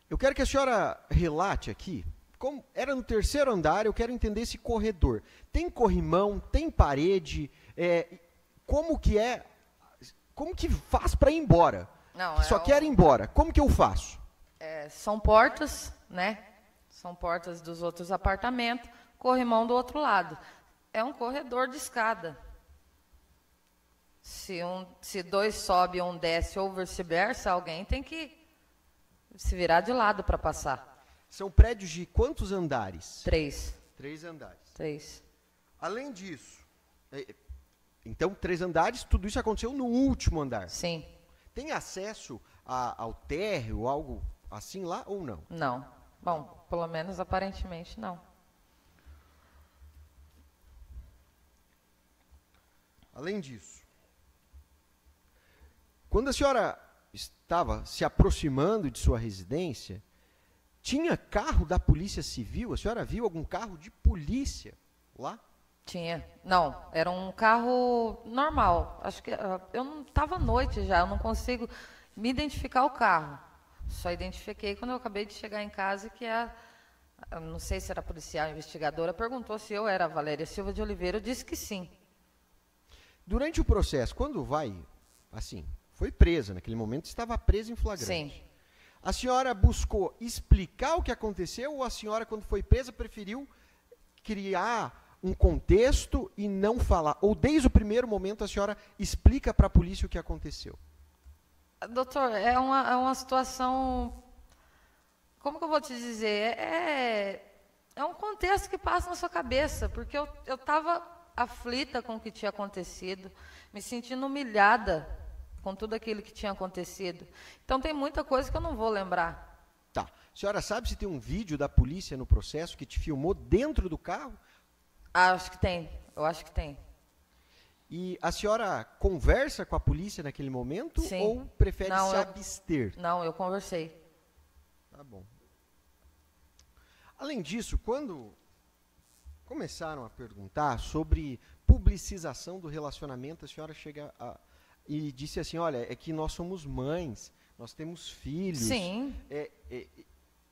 Eu quero que a senhora relate aqui, como era no 3º andar, eu quero entender esse corredor. Tem corrimão, tem parede, como que faz para ir embora? Não, Só quero ir embora, como que eu faço? São portas, né? São portas dos outros apartamentos, corrimão do outro lado. É um corredor de escada. Se 2 sobe ou 1 desce ou vice-versa, alguém tem que se virar de lado para passar. São prédios de quantos andares? 3. 3 andares. 3. Além disso, então 3 andares, tudo isso aconteceu no último andar. Sim. Tem acesso ao térreo, algo assim lá ou não? Não. Bom, pelo menos aparentemente não. Além disso, quando a senhora estava se aproximando de sua residência, tinha carro da Polícia Civil? A senhora viu algum carro de polícia lá? Tinha. Não, era um carro normal. Acho que eu não estava à noite já, eu não consigo me identificar o carro. Só identifiquei quando eu acabei de chegar em casa que eu não sei se era policial, investigadora, perguntou se eu era a Valéria Silva de Oliveira, eu disse que sim. Durante o processo, quando vai, assim, foi presa, naquele momento estava presa em flagrante. Sim. A senhora buscou explicar o que aconteceu ou a senhora, quando foi presa, preferiu criar um contexto e não falar? Ou desde o primeiro momento a senhora explica para a polícia o que aconteceu? Doutor, é uma situação, como que eu vou te dizer, é um contexto que passa na sua cabeça, porque eu estava aflita com o que tinha acontecido, me sentindo humilhada com tudo aquilo que tinha acontecido. Então tem muita coisa que eu não vou lembrar. Tá. A senhora sabe se tem um vídeo da polícia no processo que te filmou dentro do carro? Acho que tem, eu acho que tem. E a senhora conversa com a polícia naquele momento? Sim. Ou prefere Não, se abster? Não, eu conversei. Tá bom. Além disso, quando começaram a perguntar sobre publicização do relacionamento, a senhora chega e disse assim, olha, é que nós somos mães, nós temos filhos. Sim.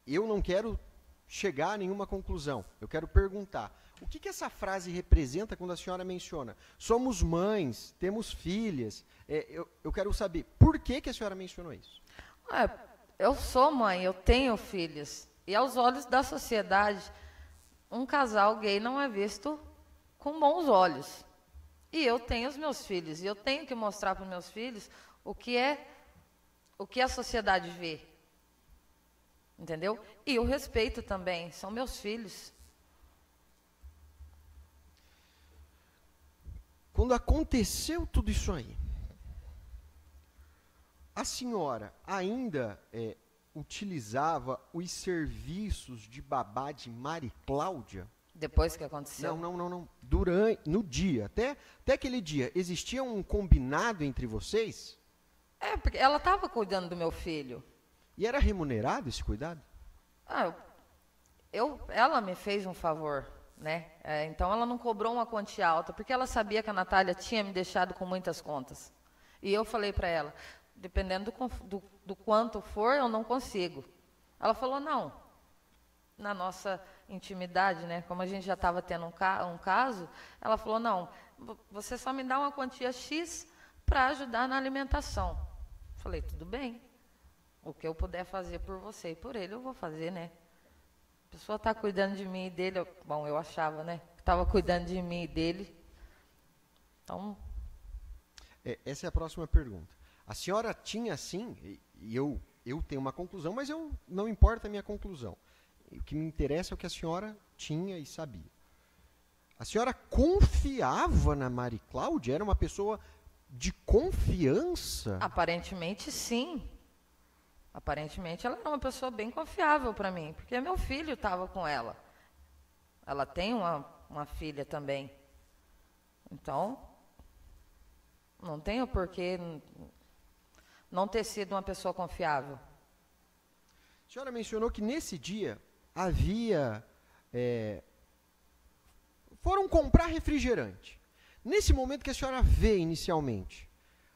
Eu não quero chegar a nenhuma conclusão, eu quero perguntar. O que essa frase representa quando a senhora menciona? Somos mães, temos filhas. Eu quero saber, por que a senhora mencionou isso? Eu sou mãe, eu tenho filhos. E aos olhos da sociedade, um casal gay não é visto com bons olhos. E eu tenho os meus filhos, e eu tenho que mostrar para os meus filhos o que a sociedade vê. Entendeu? E o respeito também, são meus filhos. Quando aconteceu tudo isso aí, a senhora ainda utilizava os serviços de babá de Mari Cláudia? Depois que aconteceu? Não. No dia, até aquele dia, existia um combinado entre vocês? Porque ela estava cuidando do meu filho. E era remunerado esse cuidado? Ela me fez um favor, né? Então ela não cobrou uma quantia alta, porque ela sabia que a Natália tinha me deixado com muitas contas. E eu falei para ela, dependendo do quanto for, eu não consigo. Ela falou, não. Na nossa intimidade, né? Como a gente já estava tendo um caso, ela falou, não, você só me dá uma quantia X para ajudar na alimentação. Falei, tudo bem. O que eu puder fazer por você e por ele, eu vou fazer, né? A pessoa está cuidando de mim e dele. Eu achava, né? Que estava cuidando de mim e dele. Então... Essa é a próxima pergunta. A senhora tinha, sim, e eu tenho uma conclusão, mas não importa a minha conclusão. O que me interessa é o que a senhora tinha e sabia. A senhora confiava na Mari Cláudia? Era uma pessoa de confiança? Aparentemente, sim. Aparentemente, ela era uma pessoa bem confiável para mim, porque meu filho estava com ela. Ela tem uma filha também. Então, não tenho porquê não ter sido uma pessoa confiável. A senhora mencionou que nesse dia havia... foram comprar refrigerante. Nesse momento que a senhora vê inicialmente,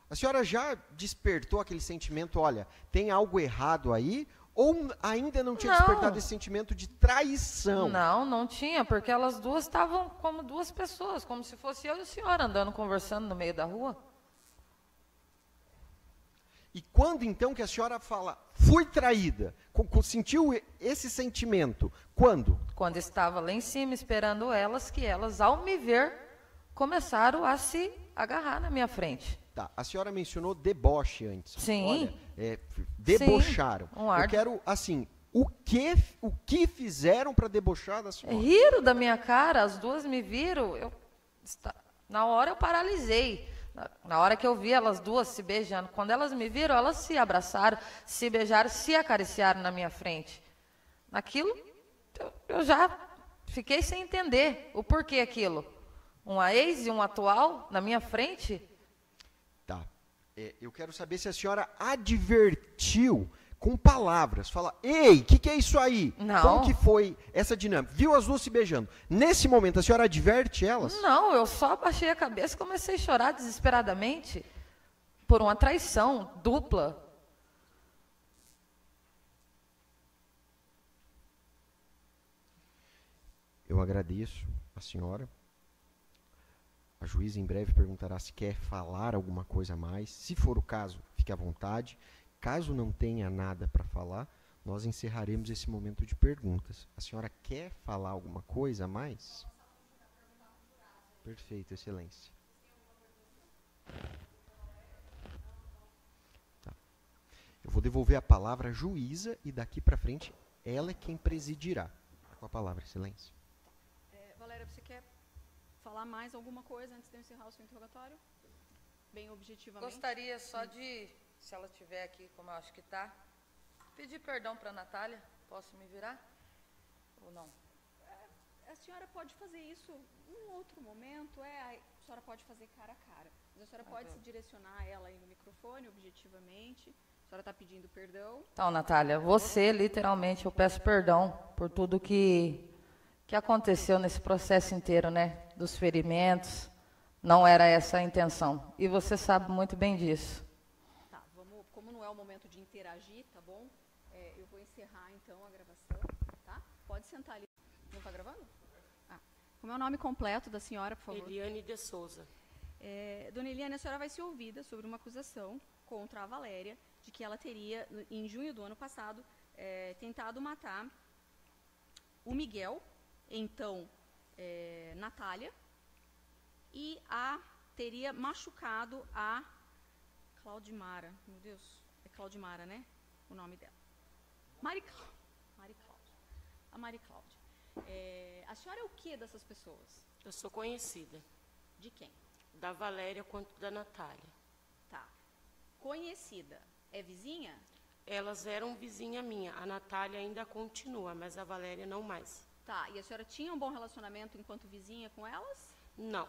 a senhora já despertou aquele sentimento, olha, tem algo errado aí? Ou ainda não tinha despertado esse sentimento de traição? Não, não tinha, porque elas duas estavam como duas pessoas, como se fosse eu e a senhora andando, conversando no meio da rua. E quando então que a senhora fala, fui traída, sentiu esse sentimento? Quando? Quando estava lá em cima esperando elas, que elas, ao me ver, começaram a se agarrar na minha frente. Tá, a senhora mencionou deboche antes. Sim. Olha, debocharam. Sim, um ar. Eu quero, assim, o que fizeram para debochar da senhora? Riram da minha cara, as duas me viram, na hora eu paralisei. Na hora que eu vi elas duas se beijando, quando elas me viram, elas se abraçaram, se beijaram, se acariciaram na minha frente. Naquilo, eu já fiquei sem entender o porquê aquilo. Uma ex e um atual na minha frente? Tá. Eu quero saber se a senhora advertiu com palavras. Fala, ei, o que é isso aí? Não. Como que foi essa dinâmica? Viu as duas se beijando. Nesse momento, a senhora adverte elas? Não, eu só baixei a cabeça e comecei a chorar desesperadamente por uma traição dupla. Eu agradeço a senhora. A juíza em breve perguntará se quer falar alguma coisa a mais. Se for o caso, fique à vontade. Caso não tenha nada para falar, nós encerraremos esse momento de perguntas. A senhora quer falar alguma coisa a mais? Perfeito, excelência. Tá. Eu vou devolver a palavra à juíza e daqui para frente ela é quem presidirá. Com a palavra, excelência. Valéria, você quer falar mais alguma coisa antes de eu encerrar o seu interrogatório? Bem objetivamente. Gostaria só de, se ela estiver aqui, como eu acho que está, pedir perdão para a Natália. Posso me virar? Ou não? A senhora pode fazer isso em outro momento, a senhora pode fazer cara a cara. Mas a senhora pode se direcionar a ela aí no microfone, objetivamente. A senhora está pedindo perdão. Então, Natália, você, literalmente, eu peço perdão por tudo que aconteceu nesse processo inteiro, né? Dos ferimentos. Não era essa a intenção. E você sabe muito bem disso. Tá, como não é o momento de interagir, tá bom? Eu vou encerrar, então, a gravação, tá? Pode sentar ali. Não está gravando? Como é o nome completo da senhora, por favor? Eliane de Souza. Dona Eliane, a senhora vai ser ouvida sobre uma acusação contra a Valéria de que ela teria, em junho do ano passado, tentado matar o Miguel, então Natália, e teria machucado a Claudimara. Meu Deus, é Claudimara, né? O nome dela. Mari Cláudia. A Mari Cláudia. A senhora é o que dessas pessoas? Eu sou conhecida. De quem? Da Valéria quanto da Natália. Tá. Conhecida. É vizinha? Elas eram vizinha minha. A Natália ainda continua, mas a Valéria não mais. Tá. E a senhora tinha um bom relacionamento enquanto vizinha com elas? Não.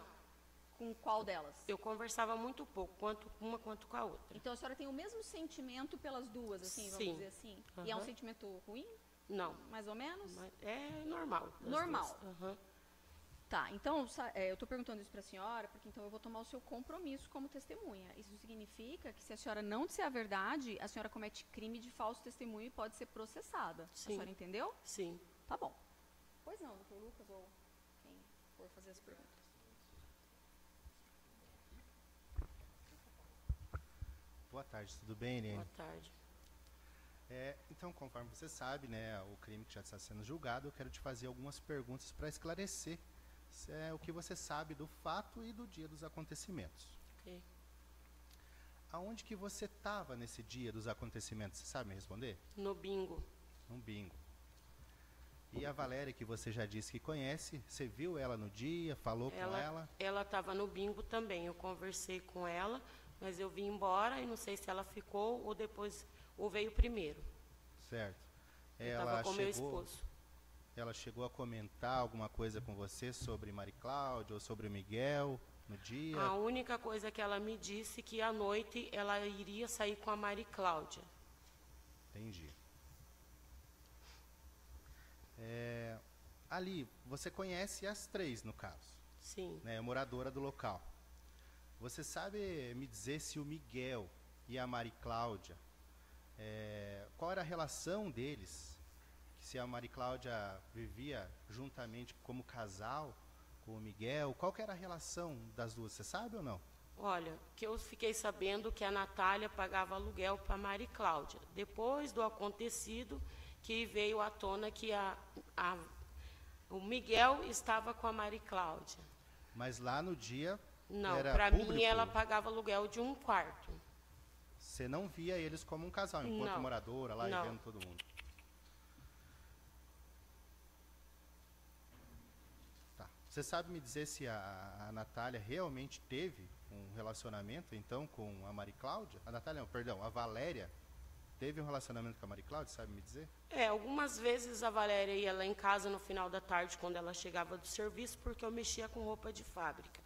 Com qual delas? Eu conversava muito pouco, quanto com uma quanto com a outra. Então a senhora tem o mesmo sentimento pelas duas, assim, vamos Sim. dizer assim? E é um sentimento ruim? Não. Mais ou menos? É normal. Normal. Uhum. Tá, então eu estou perguntando isso para a senhora, porque então eu vou tomar o seu compromisso como testemunha. Isso significa que se a senhora não disser a verdade, a senhora comete crime de falso testemunho e pode ser processada. Sim. A senhora entendeu? Sim. Tá bom. Pois não, doutor Lucas, ou quem for fazer as perguntas. Boa tarde, tudo bem, Eliane? Boa tarde. Então, conforme você sabe, né, o crime que já está sendo julgado, eu quero te fazer algumas perguntas para esclarecer o que você sabe do fato e do dia dos acontecimentos. Ok. Aonde que você estava nesse dia dos acontecimentos? Você sabe me responder? No bingo. Num bingo. E a Valéria, que você já disse que conhece, você viu ela no dia, falou com ela? Ela estava no bingo também. Eu conversei com ela, mas eu vim embora e não sei se ela ficou ou depois, ou veio primeiro. Certo. Eu estava com meu esposo. Ela chegou a comentar alguma coisa com você sobre Mari Cláudia ou sobre o Miguel? No dia? A única coisa que ela me disse que à noite ela iria sair com a Mari Cláudia. Entendi. Ali, você conhece as três, no caso, Sim. né? Moradora do local. Você sabe me dizer se o Miguel e a Mari Cláudia, qual era a relação deles? Se a Mari Cláudia vivia juntamente como casal com o Miguel, qual que era a relação das duas? Você sabe ou não? Olha, que eu fiquei sabendo que a Natália pagava aluguel para a Mari Cláudia. Depois do acontecido, que veio à tona que o Miguel estava com a Mari Cláudia. Mas lá no dia Não, era para público? mim ela pagava aluguel de um quarto. Você não via eles como um casal, enquanto Não. moradora lá Não. e vendo todo mundo? Tá. Você sabe me dizer se a Natália realmente teve um relacionamento, então, com a Mari Cláudia? A Natália, não, perdão, a Valéria teve um relacionamento com a Mari Cláudia, sabe me dizer? Algumas vezes a Valéria ia lá em casa no final da tarde, quando ela chegava do serviço, porque eu mexia com roupa de fábrica.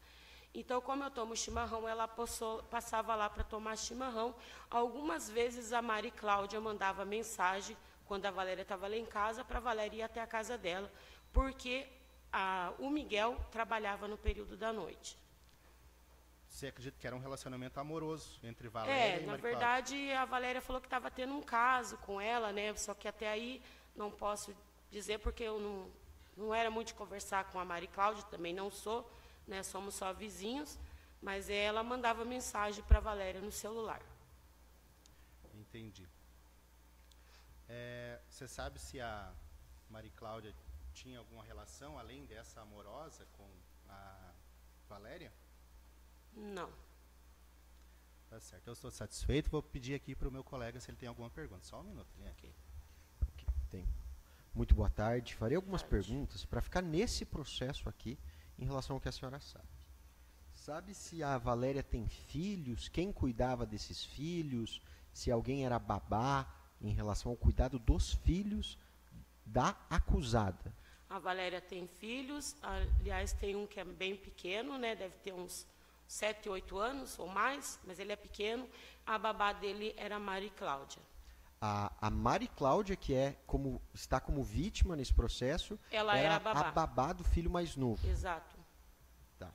Então, como eu tomo chimarrão, ela passava lá para tomar chimarrão. Algumas vezes a Mari Cláudia mandava mensagem, quando a Valéria estava lá em casa, para a Valéria ir até a casa dela, porque o Miguel trabalhava no período da noite. Você acredita que era um relacionamento amoroso entre Valéria e Na Mari verdade, a Valéria falou que estava tendo um caso com ela, né? Só que até aí não posso dizer, porque eu não era muito de conversar com a Mari Cláudia, também não sou, né? Somos só vizinhos, mas ela mandava mensagem para a Valéria no celular. Entendi. Você sabe se a Mari Cláudia tinha alguma relação, além dessa amorosa, com a Valéria? Não. Tá certo, eu estou satisfeito. Vou pedir aqui para o meu colega se ele tem alguma pergunta. Só um minuto. Vem aqui. Tem. Muito boa tarde. Farei algumas Boa tarde. perguntas para ficar nesse processo aqui em relação ao que a senhora sabe. Sabe se a Valéria tem filhos? Quem cuidava desses filhos? Se alguém era babá em relação ao cuidado dos filhos da acusada? A Valéria tem filhos, aliás, tem um que é bem pequeno, né? Deve ter uns 7, 8 anos ou mais, mas ele é pequeno. A babá dele era a Mari Cláudia. A Mari Cláudia, que está como vítima nesse processo, Ela era a babá. a babá do filho mais novo. Exato. Tá.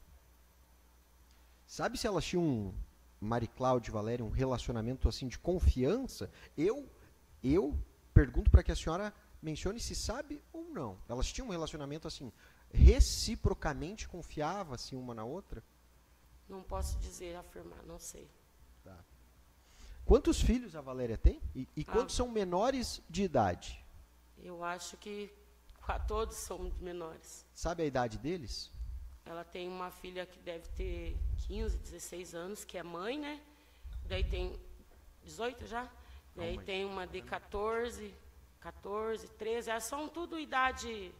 Sabe se elas tinham, Mari Cláudia e Valéria, um relacionamento assim de confiança? Eu pergunto para que a senhora mencione se sabe ou não. Elas tinham um relacionamento assim, reciprocamente confiava assim uma na outra? Não posso dizer, afirmar, não sei. Tá. Quantos filhos a Valéria tem? E quantos são menores de idade? Eu acho que todos são menores. Sabe a idade deles? Ela tem uma filha que deve ter 15, 16 anos, que é mãe, né? Daí tem 18 já. Daí mãe. tem uma de 14, 13. Elas são tudo idade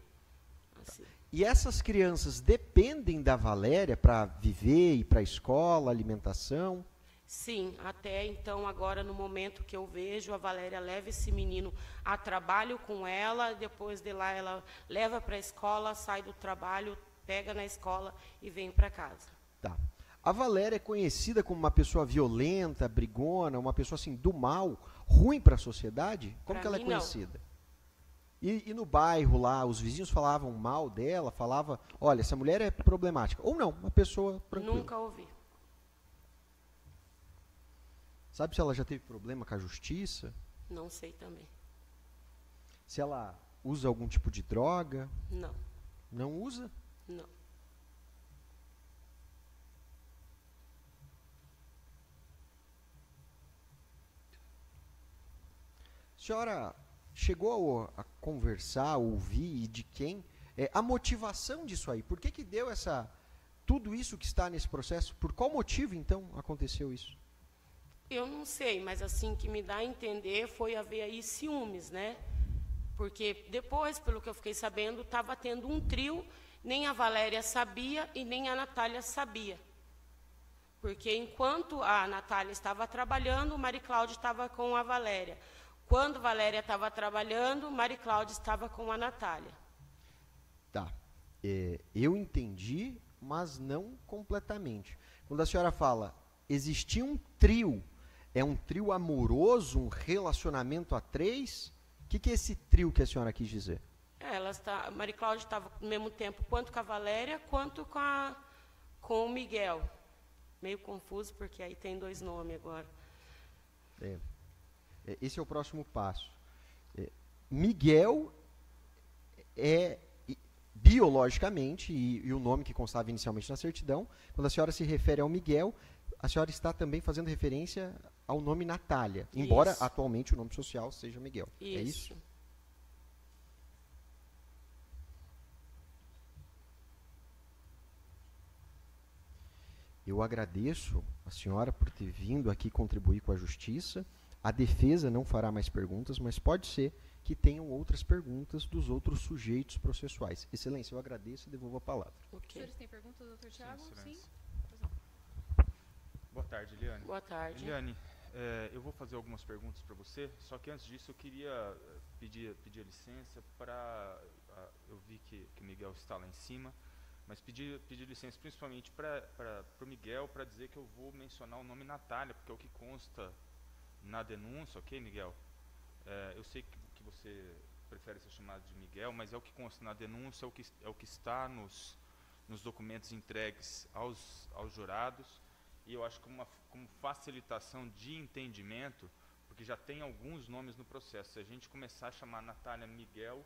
assim. E essas crianças dependem da Valéria para viver, ir para a escola, alimentação? Sim, até então, agora no momento que eu vejo, a Valéria leva esse menino a trabalho com ela, depois de lá ela leva para a escola, sai do trabalho, pega na escola e vem para casa. Tá. A Valéria é conhecida como uma pessoa violenta, brigona, uma pessoa assim do mal, ruim para a sociedade? Como Pra que ela é mim, não. conhecida? E no bairro lá, os vizinhos falavam mal dela, falavam, olha, essa mulher é problemática. Ou não, uma pessoa tranquila. Nunca ouvi. Sabe se ela já teve problema com a justiça? Não sei também. Se ela usa algum tipo de droga? Não, Não usa? não. A senhora chegou a conversar, a ouvir, e de quem? A motivação disso aí. Por que deu tudo isso que está nesse processo? Por qual motivo, então, aconteceu isso? Eu não sei, mas assim que me dá a entender foi haver aí ciúmes, né? Porque depois, pelo que eu fiquei sabendo, estava tendo um trio, nem a Valéria sabia e nem a Natália sabia. Porque enquanto a Natália estava trabalhando, Mari Cláudia estava com a Valéria. Quando Valéria estava trabalhando, Mari Cláudia estava com a Natália. Tá. Eu entendi, mas não completamente. Quando a senhora fala, existia um trio, é um trio amoroso, um relacionamento a três? O que é esse trio que a senhora quis dizer? A Maria Cláudia estava no mesmo tempo quanto com a Valéria, quanto com o Miguel. Meio confuso, porque aí tem 2 nomes agora. Esse é o próximo passo. Miguel é biologicamente, e o nome que constava inicialmente na certidão, quando a senhora se refere ao Miguel, a senhora está também fazendo referência ao nome Natália, embora Isso. atualmente o nome social seja Miguel. Isso. É isso? Eu agradeço a senhora por ter vindo aqui contribuir com a justiça. A defesa não fará mais perguntas, mas pode ser que tenham outras perguntas dos outros sujeitos processuais. Excelência, eu agradeço e devolvo a palavra. Os senhores têm perguntas, doutor Tiago? Sim. Boa tarde, Eliane. Boa tarde. Eliane, eu vou fazer algumas perguntas para você, só que antes disso eu queria pedir licença para... eu vi que o Miguel está lá em cima, mas pedir licença principalmente para o Miguel para dizer que eu vou mencionar o nome Natália, porque é o que consta na denúncia, ok, Miguel? Eu sei que você prefere ser chamado de Miguel, mas é o que consta na denúncia, é o que está nos documentos entregues aos jurados, e eu acho que como facilitação de entendimento, porque já tem alguns nomes no processo, se a gente começar a chamar Natália Miguel,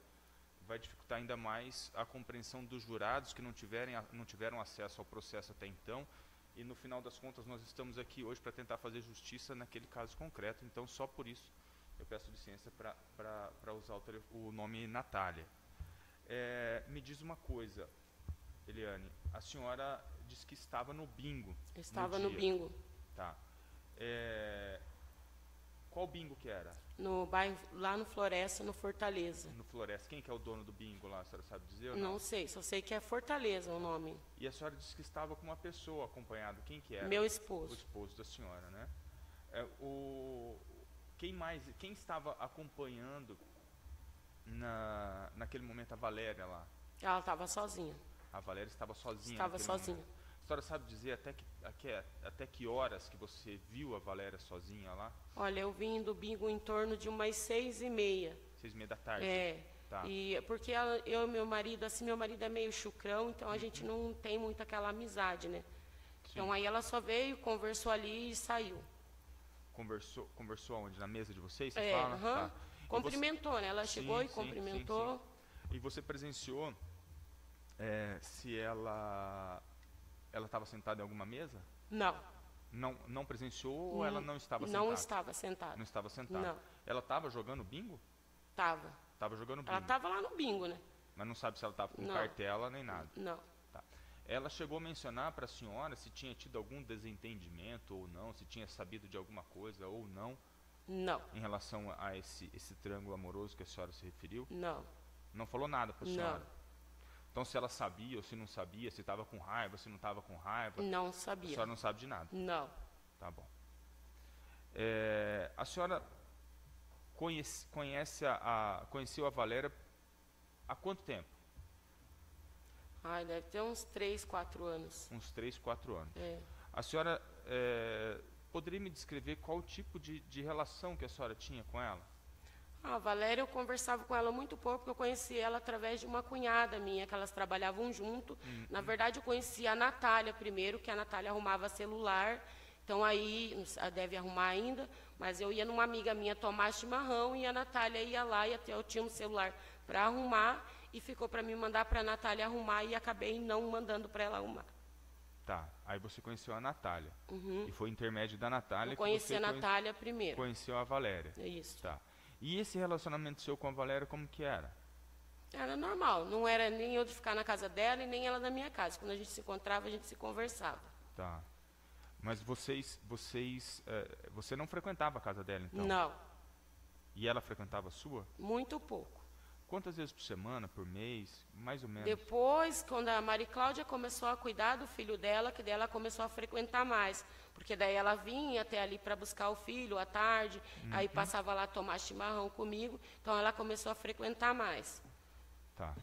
vai dificultar ainda mais a compreensão dos jurados que não tiveram acesso ao processo até então, e no final das contas nós estamos aqui hoje para tentar fazer justiça naquele caso concreto, então só por isso eu peço licença para usar o nome Natália. Me diz uma coisa, Eliane, a senhora disse que estava no bingo. Estava no bingo. Tá. Qual bingo que era? No bairro, lá no Floresta, no Fortaleza. No Floresta. Quem que é o dono do bingo lá? A senhora sabe dizer ou não? Não sei, só sei que é Fortaleza o nome. E a senhora disse que estava com uma pessoa acompanhada. Quem que era? Meu O esposo. esposo da senhora, né? Quem estava acompanhando naquele momento a Valéria lá? Ela estava sozinha. A Valéria estava sozinha. Estava naquele sozinha. momento. A senhora sabe dizer até que horas que você viu a Valéria sozinha lá? Olha, eu vim do bingo em torno de umas 6h30. 6h30 da tarde? Tá. E porque eu e meu marido, assim, meu marido é meio chucrão, então a gente não tem muito aquela amizade, né? Sim. Então aí ela só veio, conversou ali e saiu. Conversou onde? Na mesa de vocês? Você fala? Tá. Cumprimentou, né? Ela chegou e cumprimentou. Sim. E você presenciou se ela estava sentada em alguma mesa? Não. Não presenciou ou ela não estava sentada? Não estava sentada. Não estava sentada. Não. Ela estava jogando bingo? Estava. Estava jogando bingo. Ela estava lá no bingo, né? Mas não sabe se ela estava com Não. cartela nem nada. Não. Tá. Ela chegou a mencionar para a senhora se tinha tido algum desentendimento ou não, se tinha sabido de alguma coisa ou não, Não. em relação a esse triângulo amoroso que a senhora se referiu? Não. Não falou nada para a senhora? Não. Então, se ela sabia ou se não sabia, se estava com raiva, se não estava com raiva, Não a sabia. senhora não sabe de nada? Não. Tá bom. A senhora conheceu a Valéria há quanto tempo? Ai, deve ter uns 3, 4 anos. Uns 3, 4 anos. A senhora poderia me descrever qual tipo de relação que a senhora tinha com ela? A Valéria, eu conversava com ela muito pouco, porque eu conheci ela através de uma cunhada minha, que elas trabalhavam junto. Na verdade, eu conheci a Natália primeiro, que a Natália arrumava celular. Então, aí, deve arrumar ainda, mas eu ia numa amiga minha tomar chimarrão e a Natália ia lá e até eu tinha um celular para arrumar e ficou para me mandar para a Natália arrumar e acabei não mandando para ela arrumar. Tá, aí você conheceu a Natália. E foi intermédio da Natália Eu conheci a Natália primeiro. Conheceu a Valéria. É isso. Tá. E esse relacionamento seu com a Valéria, como que era? Era normal, não era nem eu de ficar na casa dela e nem ela na minha casa. Quando a gente se encontrava, a gente se conversava. Tá. Mas você não frequentava a casa dela, então? Não. E ela frequentava a sua? Muito pouco. Quantas vezes por semana, por mês, mais ou menos? Depois, quando a Maria Cláudia começou a cuidar do filho dela, que daí ela começou a frequentar mais. Porque daí ela vinha até ali para buscar o filho à tarde, aí passava lá tomar chimarrão comigo, então ela começou a frequentar mais. Tá.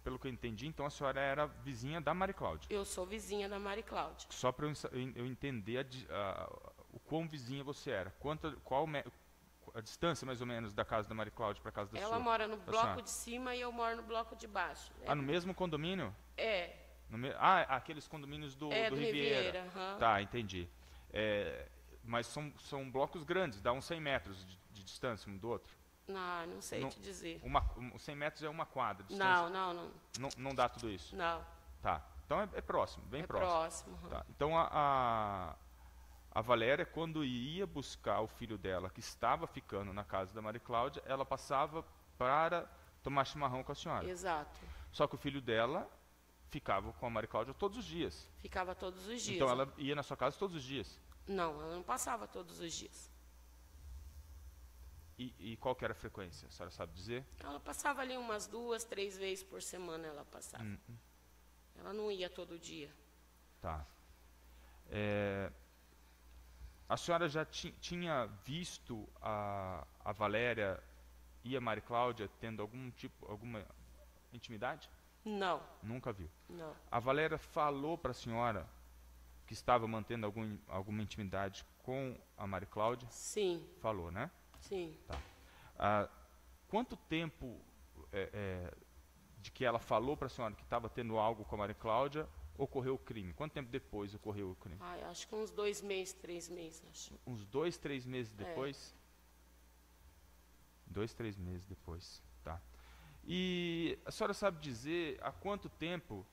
pelo que eu entendi, então a senhora era vizinha da Maria Cláudia. Eu sou vizinha da Maria Cláudia. Só para eu entender o quão vizinha você era. Qual a distância, mais ou menos, da casa da Maria Cláudia para a casa da sua? Ela mora no da bloco senhora? de cima e eu moro no bloco de baixo. Ah, no mesmo condomínio? É, Aqueles condomínios do do Riviera. aham. Tá, entendi. Mas são blocos grandes, dá uns 100 metros de distância um do outro? Não sei te dizer. 100 metros é uma quadra de distância? Não, Não dá tudo isso? não. Tá. Então é próximo, bem É próximo. próximo. aham. Tá. Então a Valéria, quando ia buscar o filho dela, que estava ficando na casa da Maria Cláudia, ela passava para tomar chimarrão com a senhora. Exato. Só que o filho dela ficava com a Maria Cláudia todos os dias. Ficava todos os dias. Então ela ia na sua casa todos os dias. Não, ela não passava todos os dias. E qual que era a frequência? A senhora sabe dizer? Ela passava ali umas 2, 3 vezes por semana ela passava. Ela não ia todo dia. Tá. A senhora já tinha visto a Valéria e a Maria Cláudia tendo alguma intimidade? Não, Nunca viu. não. A Valéria falou para a senhora que estava mantendo alguma intimidade com a Maria Cláudia? Sim, Falou, né? sim. Quanto tempo de que ela falou para a senhora que estava tendo algo com a Maria Cláudia ocorreu o crime? Quanto tempo depois ocorreu o crime? Ai, acho que uns 2 meses, 3 meses, acho. Uns 2, 3 meses depois? 2, 3 meses depois, tá. E a senhora sabe dizer há quanto tempo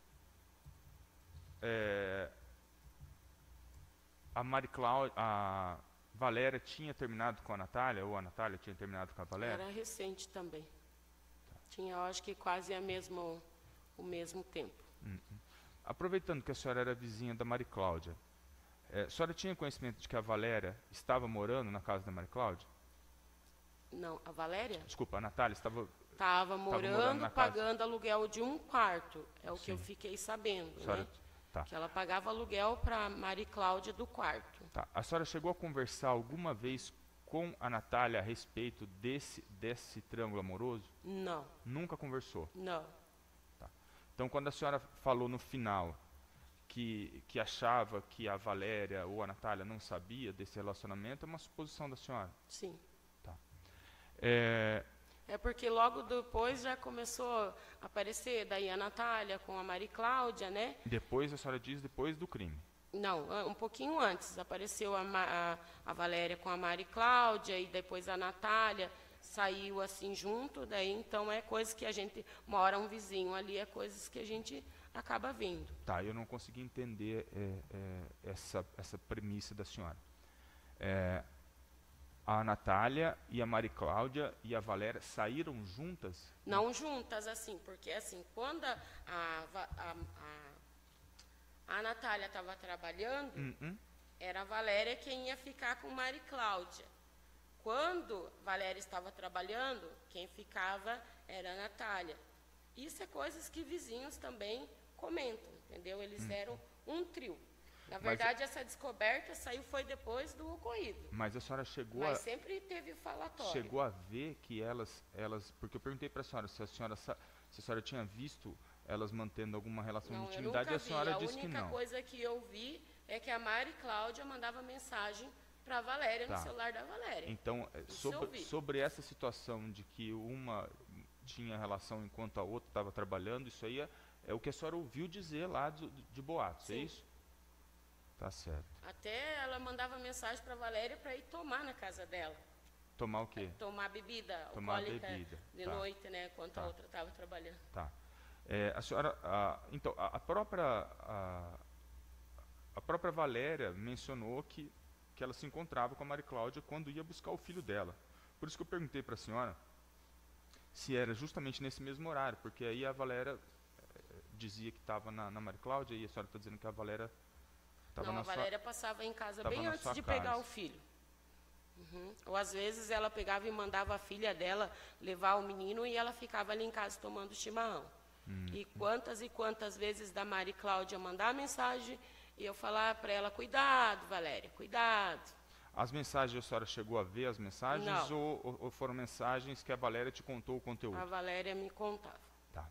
a Valéria tinha terminado com a Natália, ou a Natália tinha terminado com a Valéria? Era recente também. Tinha, eu acho que quase o mesmo tempo. Aproveitando que a senhora era vizinha da Maria Cláudia, a senhora tinha conhecimento de que a Valéria estava morando na casa da Maria Cláudia? Não, a Valéria Desculpa, a Natália estava... estava morando morando, na casa. pagando aluguel de um quarto. É o que eu Sim. fiquei sabendo, A senhora, né? tá. Que ela pagava aluguel para Maria Cláudia do quarto. Tá. A senhora chegou a conversar alguma vez com a Natália a respeito desse triângulo amoroso? Não, Nunca conversou. não. Então, quando a senhora falou no final que achava que a Valéria ou a Natália não sabia desse relacionamento, é uma suposição da senhora. Sim. É, É porque logo depois já começou a aparecer daí a Natália com a Maria Cláudia, né? depois, a senhora diz, depois do crime. Não, um pouquinho antes. Apareceu a Valéria com a Maria Cláudia e depois a Natália saiu assim junto. Daí, então, é coisa que a gente mora um vizinho ali, é coisas que a gente acaba vendo. Tá, eu não consegui entender essa premissa da senhora. A Natália e a Maria Cláudia e a Valéria saíram juntas? Não juntas, assim, porque assim, quando a Natália estava trabalhando, era a Valéria quem ia ficar com Maria Cláudia. Quando Valéria estava trabalhando, quem ficava era a Natália. Isso é coisas que vizinhos também comentam, entendeu? Eles eram um trio. Na verdade, essa descoberta foi depois do ocorrido. Mas a senhora Mas sempre teve falatório. chegou a ver que elas, porque eu perguntei para a senhora se a senhora tinha visto elas mantendo alguma relação Não, de eu intimidade, nunca e a senhora vi. disse que A não. única coisa que eu vi é que a Maria Cláudia mandava mensagem para a Valéria no celular da Valéria. Então, Isso eu vi. sobre essa situação de que uma tinha relação enquanto a outra estava trabalhando, isso aí é o que a senhora ouviu dizer lá de boatos, é Sim. isso? Tá certo. Até ela mandava mensagem para a Valéria para ir tomar na casa dela. Tomar o quê? Tomar bebida Tomar alcoólica bebida, de tá. noite, né? Enquanto Tá. a outra estava trabalhando. Tá. A senhora, então, a própria Valéria mencionou que ela se encontrava com a Maria Cláudia quando ia buscar o filho dela. Por isso que eu perguntei para a senhora se era justamente nesse mesmo horário, porque aí a Valéria dizia que estava na Maria Cláudia e a senhora está dizendo que a Valéria estava Não, na a Valéria passava em casa tava bem na antes sua de casa. pegar o filho. Ou às vezes ela pegava e mandava a filha dela levar o menino e ela ficava ali em casa tomando chimarrão. E quantas vezes da Maria Cláudia mandar mensagem e eu falar para ela, cuidado, Valéria, cuidado. As mensagens, a senhora chegou a ver as mensagens? Não. Ou foram mensagens que a Valéria te contou o conteúdo? A Valéria me contava. Tá.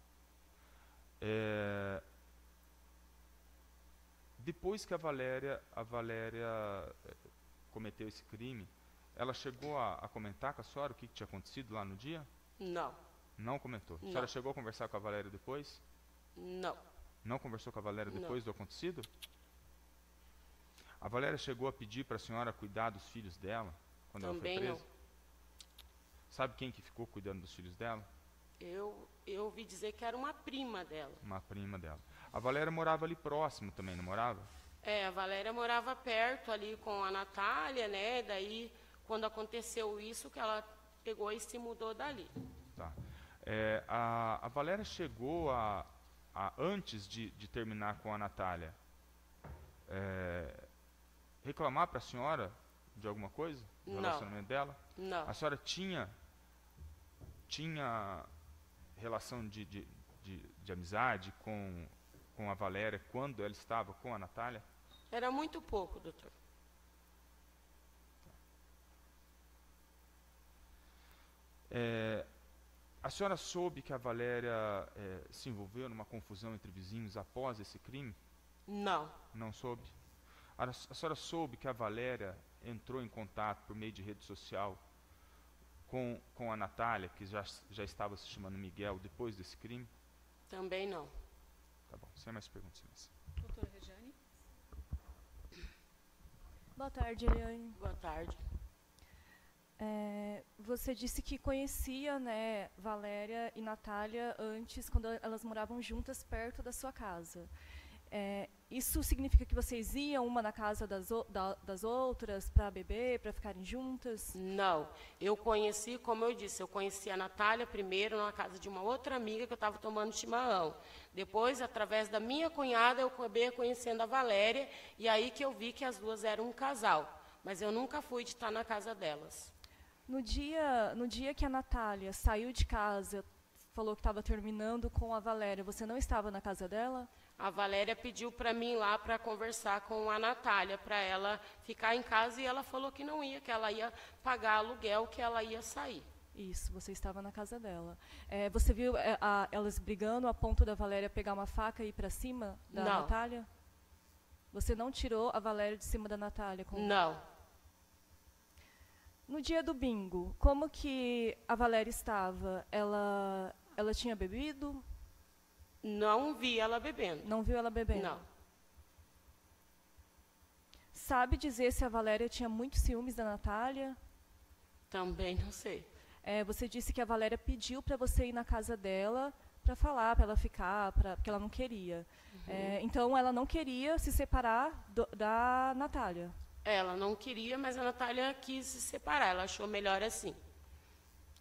Depois que a Valéria cometeu esse crime, ela chegou a comentar com a senhora o que tinha acontecido lá no dia? Não, Não comentou. A Não. senhora chegou a conversar com a Valéria depois? não, Não conversou com a Valéria Não. depois do acontecido? A Valéria chegou a pedir para a senhora cuidar dos filhos dela quando Também ela não. foi presa? Sabe quem que ficou cuidando dos filhos dela? Eu ouvi dizer que era uma prima dela. Uma prima dela. A Valéria morava ali próximo também, não morava? A Valéria morava perto ali com a Natália, né? Daí, quando aconteceu isso, que ela pegou e se mudou dali. Tá. A Valéria chegou antes de terminar com a Natália, reclamar para a senhora de alguma coisa? Do Não. relacionamento dela? Não, A senhora tinha relação de amizade com a Valéria quando ela estava com a Natália? era muito pouco, doutor. A senhora soube que a Valéria se envolveu numa confusão entre vizinhos após esse crime? Não, Não soube? A senhora soube que a Valéria entrou em contato por meio de rede social com a Natália, que já estava se chamando Miguel, depois desse crime? também não. Tá bom, sem mais perguntas. Silêncio. Doutora Regiane? Boa tarde, Eliane. Boa tarde. Você disse que conhecia, né, Valéria e Natália antes, quando elas moravam juntas perto da sua casa. Isso significa que vocês iam uma na casa das outras para beber, para ficarem juntas? Não, eu conheci, como eu disse, eu conheci a Natália primeiro na casa de uma outra amiga que eu estava tomando chimarrão. Depois, através da minha cunhada, eu acabei conhecendo a Valéria, e aí que eu vi que as duas eram um casal. Mas eu nunca fui de estar na casa delas. No dia que a Natália saiu de casa, falou que estava terminando com a Valéria, você não estava na casa dela? A Valéria pediu para mim lá para conversar com a Natália, para ela ficar em casa, e ela falou que não ia, que ela ia pagar aluguel, que ela ia sair. Isso, você estava na casa dela. Você viu elas brigando a ponto da Valéria pegar uma faca e ir para cima da Não. Natália? Você não tirou a Valéria de cima da Natália? Não, No dia do bingo, como que a Valéria estava? Ela tinha bebido? não vi ela bebendo. Não viu ela bebendo? Não, Sabe dizer se a Valéria tinha muitos ciúmes da Natália? também não sei. Você disse que a Valéria pediu para você ir na casa dela para falar, para ela ficar, porque ela não queria. Então, ela não queria se separar da Natália. Ela não queria, mas a Natália quis se separar, ela achou melhor assim.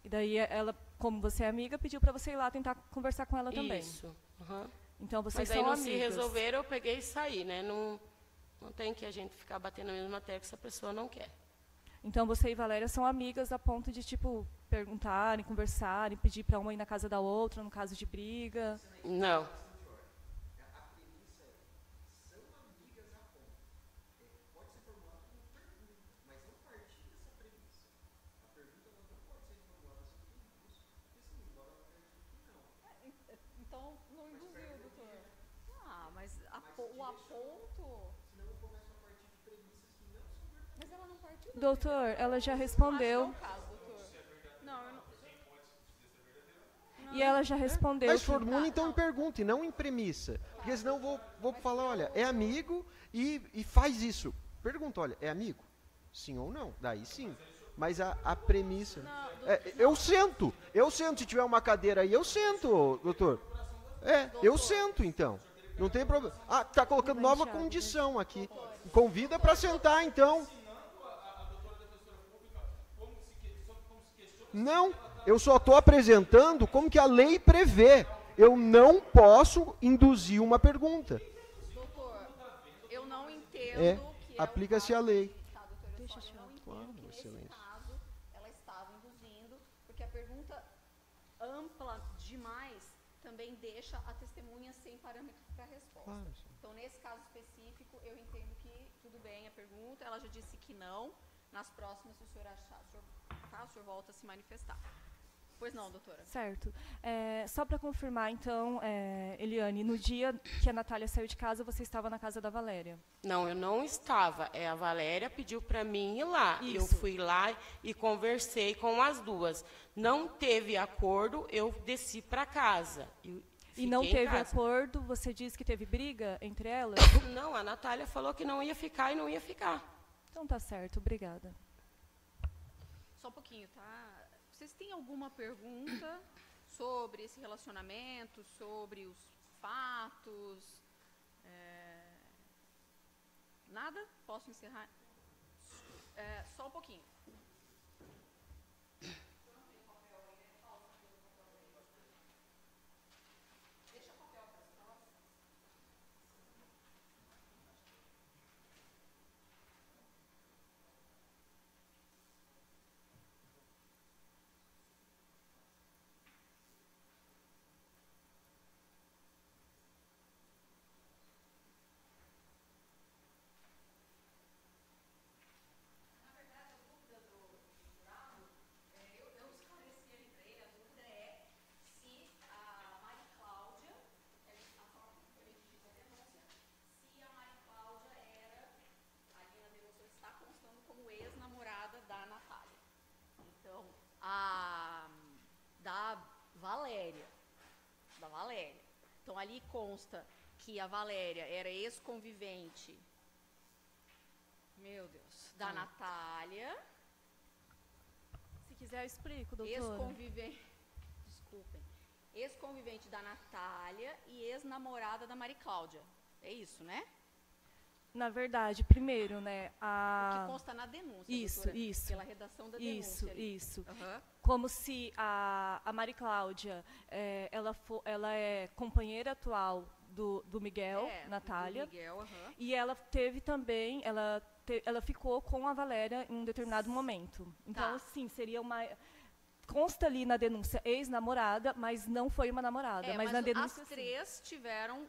E daí, ela, como você é amiga, pediu para você ir lá tentar conversar com ela também. Isso. Uhum. Então, vocês Mas aí são não amigas. se resolveram, eu peguei e saí, né? Não tem que a gente ficar batendo na mesma tecla se a pessoa não quer. Então, você e Valéria são amigas a ponto de, tipo, perguntarem, conversarem, pedir para uma ir na casa da outra, no caso de briga. Não. Então, não induziu, doutor. Mas o aponto... Mas ela não partiu da Doutor, ela já Acho respondeu. que é o caso, doutor. Não, eu não... E ela já respondeu. Mas que- formula então em pergunta e não em premissa. Porque senão vou falar, olha, é amigo e faz isso. Pergunta, olha, é amigo? Sim ou não? Daí sim. Mas a premissa... eu sento. Se tiver uma cadeira aí, eu sento, doutor. Eu sento então. Não tem problema. Tá colocando nova condição aqui. Convida para sentar então. Não, eu só estou apresentando como que a lei prevê. Eu não posso induzir uma pergunta. Doutor, eu não entendo que Aplica-se a lei. Tá, doutor, eu só não entendo Claro, que nesse excelência. caso ela estava induzindo, porque a pergunta ampla demais também deixa a testemunha sem parâmetro para a resposta. Claro, sim. Então, nesse caso específico, eu entendo que tudo bem a pergunta, ela já disse que não, Nas próximas, se o senhor achar, o senhor volta a se manifestar. Pois não, doutora. Certo. Só para confirmar, então, Eliane, no dia que a Natália saiu de casa, você estava na casa da Valéria? Não, eu não estava. A Valéria pediu para mim ir lá. Isso. Eu fui lá e conversei com as duas. Não teve acordo, eu desci para casa. E não teve acordo, você disse que teve briga entre elas? Não, a Natália falou que não ia ficar e não ia ficar. Então tá certo, obrigada. Só um pouquinho, tá? Vocês têm alguma pergunta sobre esse relacionamento, sobre os fatos? Nada? Posso encerrar? Só um pouquinho. Da Valéria. Então, ali consta que a Valéria era ex-convivente, meu Deus, da Natália. Se quiser, eu explico, doutora. Ex-convivente da Natália e ex-namorada da Mari Cláudia. É isso, né? Na verdade, primeiro, né, O que consta na denúncia, doutora, Isso. pela redação da denúncia. Isso. Uhum. Como se a Mari Cláudia, ela é companheira atual do Miguel, Natália. Do Miguel, uhum. E ela teve também, ela ficou com a Valéria em um determinado momento. Então, sim, seria uma... Consta ali na denúncia ex-namorada, mas não foi uma namorada. Mas na denúncia, os três tiveram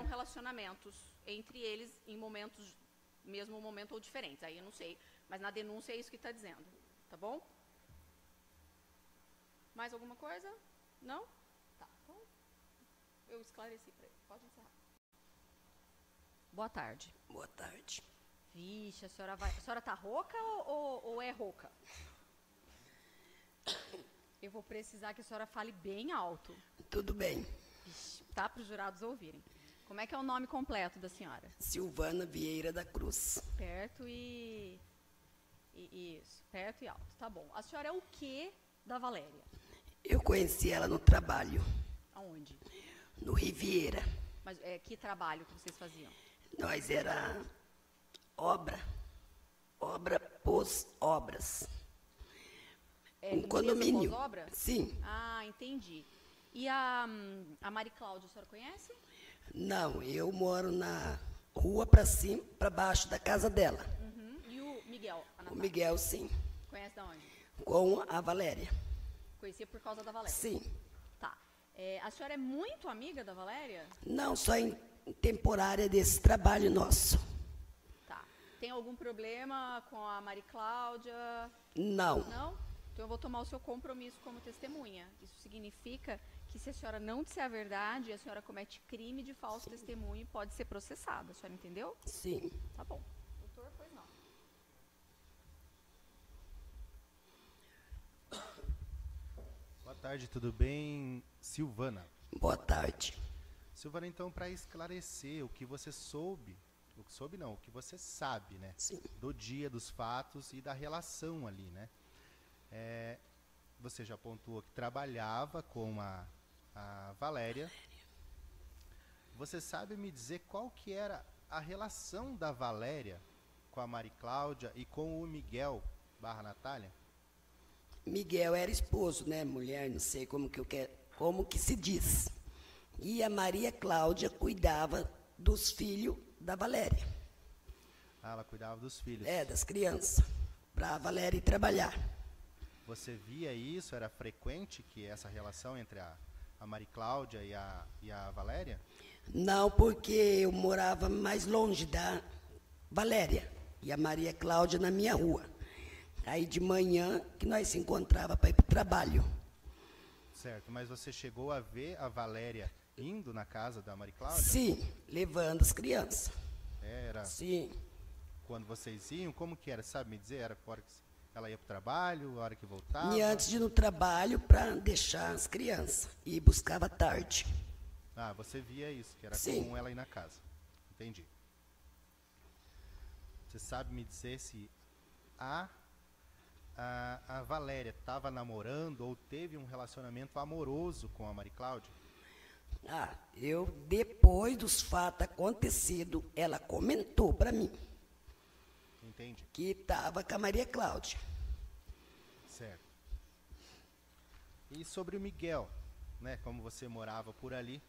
relacionamentos entre eles em momentos, mesmo momento ou diferentes. Aí eu não sei, mas na denúncia é isso que está dizendo, tá bom? Mais alguma coisa? Não? Tá, então eu esclareci para ele. Pode encerrar. Boa tarde. Boa tarde. Vixe, a senhora tá rouca ou é rouca? Eu vou precisar que a senhora fale bem alto. Tudo bem. Vixe, tá, para os jurados ouvirem. Como é que é o nome completo da senhora? Silvana Vieira da Cruz. Perto isso, perto e alto. Tá bom. A senhora é o quê da Valéria? Eu conheci ela no trabalho. Aonde? No Riviera. Mas que trabalho que vocês faziam? Nós era obra pós obras. Um condomínio. Pós-obra? Sim. Ah, entendi. E a Mari Cláudia, a senhora conhece? Não, eu moro na rua para cima, para baixo da casa dela. Uhum. E o Miguel? O Miguel, sim. Conhece de onde? Com a Valéria. Conhecia por causa da Valéria? Sim. Tá. A senhora é muito amiga da Valéria? Não, só em temporária desse trabalho nosso. Tá. Tem algum problema com a Mari Cláudia? Não. Não? Então eu vou tomar o seu compromisso como testemunha. Isso significa que se a senhora não disser a verdade, a senhora comete crime de falso testemunho e pode ser processada. A senhora entendeu? Sim. Tá bom. Doutor, pois não. Boa tarde, tudo bem? Silvana. Boa tarde. Silvana, então, para esclarecer o que você soube, o que você sabe, né? Sim. Do dia, dos fatos e da relação ali, né? Você já pontuou que trabalhava com a Valéria. Você sabe me dizer qual que era a relação da Valéria com a Mari Cláudia e com o Miguel / Natália? Miguel era esposo, né? Mulher, não sei como que se diz. E a Maria Cláudia cuidava dos filhos da Valéria. Ah, ela cuidava dos filhos. Das crianças, para a Valéria ir trabalhar. Você via isso? Era frequente que essa relação entre a Mari Cláudia e a Valéria? Não, porque eu morava mais longe da Valéria. e a Maria Cláudia na minha rua. Aí de manhã que nós se encontrava para ir para o trabalho. Certo, mas você chegou a ver a Valéria indo na casa da Maria Cláudia? Sim, levando as crianças. Era Sim. quando vocês iam, como que era? Sabe me dizer? Era a hora que ela ia para o trabalho, a hora que voltava? E antes de ir no trabalho para deixar as crianças. E buscava à tarde. Ah, você via isso, que era Sim. comum ela ir na casa. Entendi. Você sabe me dizer se a Valéria estava namorando ou teve um relacionamento amoroso com a Maria Cláudia? Ah, depois dos fatos acontecidos, ela comentou para mim Entendi. que estava com a Maria Cláudia. Certo. E sobre o Miguel, né? Como você morava por ali,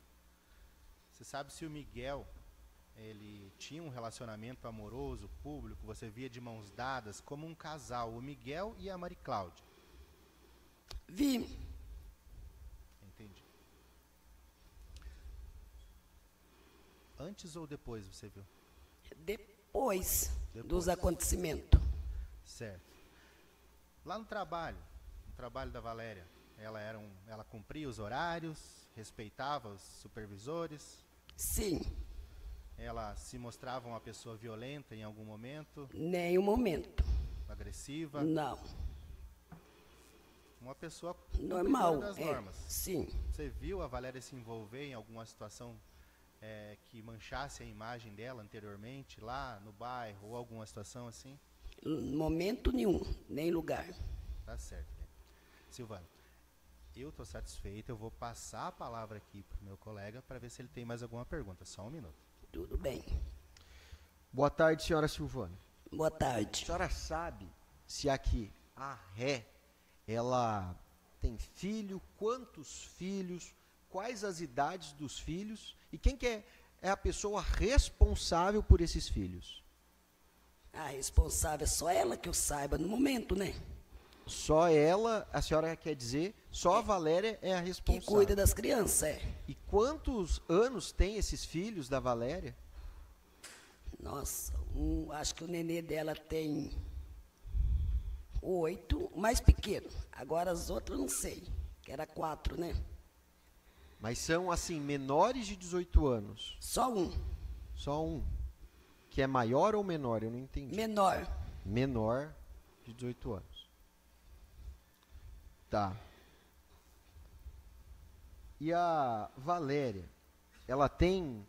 você sabe se o Miguel ele tinha um relacionamento amoroso, público, você via de mãos dadas, como um casal, o Miguel e a Maria Cláudia? Vi. Entendi. Antes ou depois você viu? Depois Depois. dos acontecimentos. Certo. Lá no trabalho da Valéria, ela cumpria os horários, respeitava os supervisores? Sim, Ela se mostrava uma pessoa violenta em algum momento, nenhum momento. agressiva? Não, Uma pessoa normal. cumpridora das normas. Sim, Você viu a Valéria se envolver em alguma situação que manchasse a imagem dela anteriormente, lá no bairro, ou alguma situação assim? momento nenhum, nem lugar. Tá certo. Né? Silvano, eu estou satisfeito, eu vou passar a palavra aqui para o meu colega para ver se ele tem mais alguma pergunta. Só um minuto. Tudo bem. Boa tarde, senhora Silvana. Boa A tarde. senhora sabe se aqui a Ré, ela tem filho, quantos filhos, quais as idades dos filhos e quem que é a pessoa responsável por esses filhos? A responsável é só ela que eu saiba no momento, né? Só ela, a senhora quer dizer, só a Valéria é a Que responsável. cuida das crianças, E quantos anos tem esses filhos da Valéria? Nossa, acho que o nenê dela tem 8, o mais pequeno. Agora as outras eu não sei, que era 4, né? Mas são, assim, menores de 18 anos. Só um, Só um. Que é maior ou menor? Eu não entendi. menor. Menor de 18 anos. Tá. E a Valéria, ela tem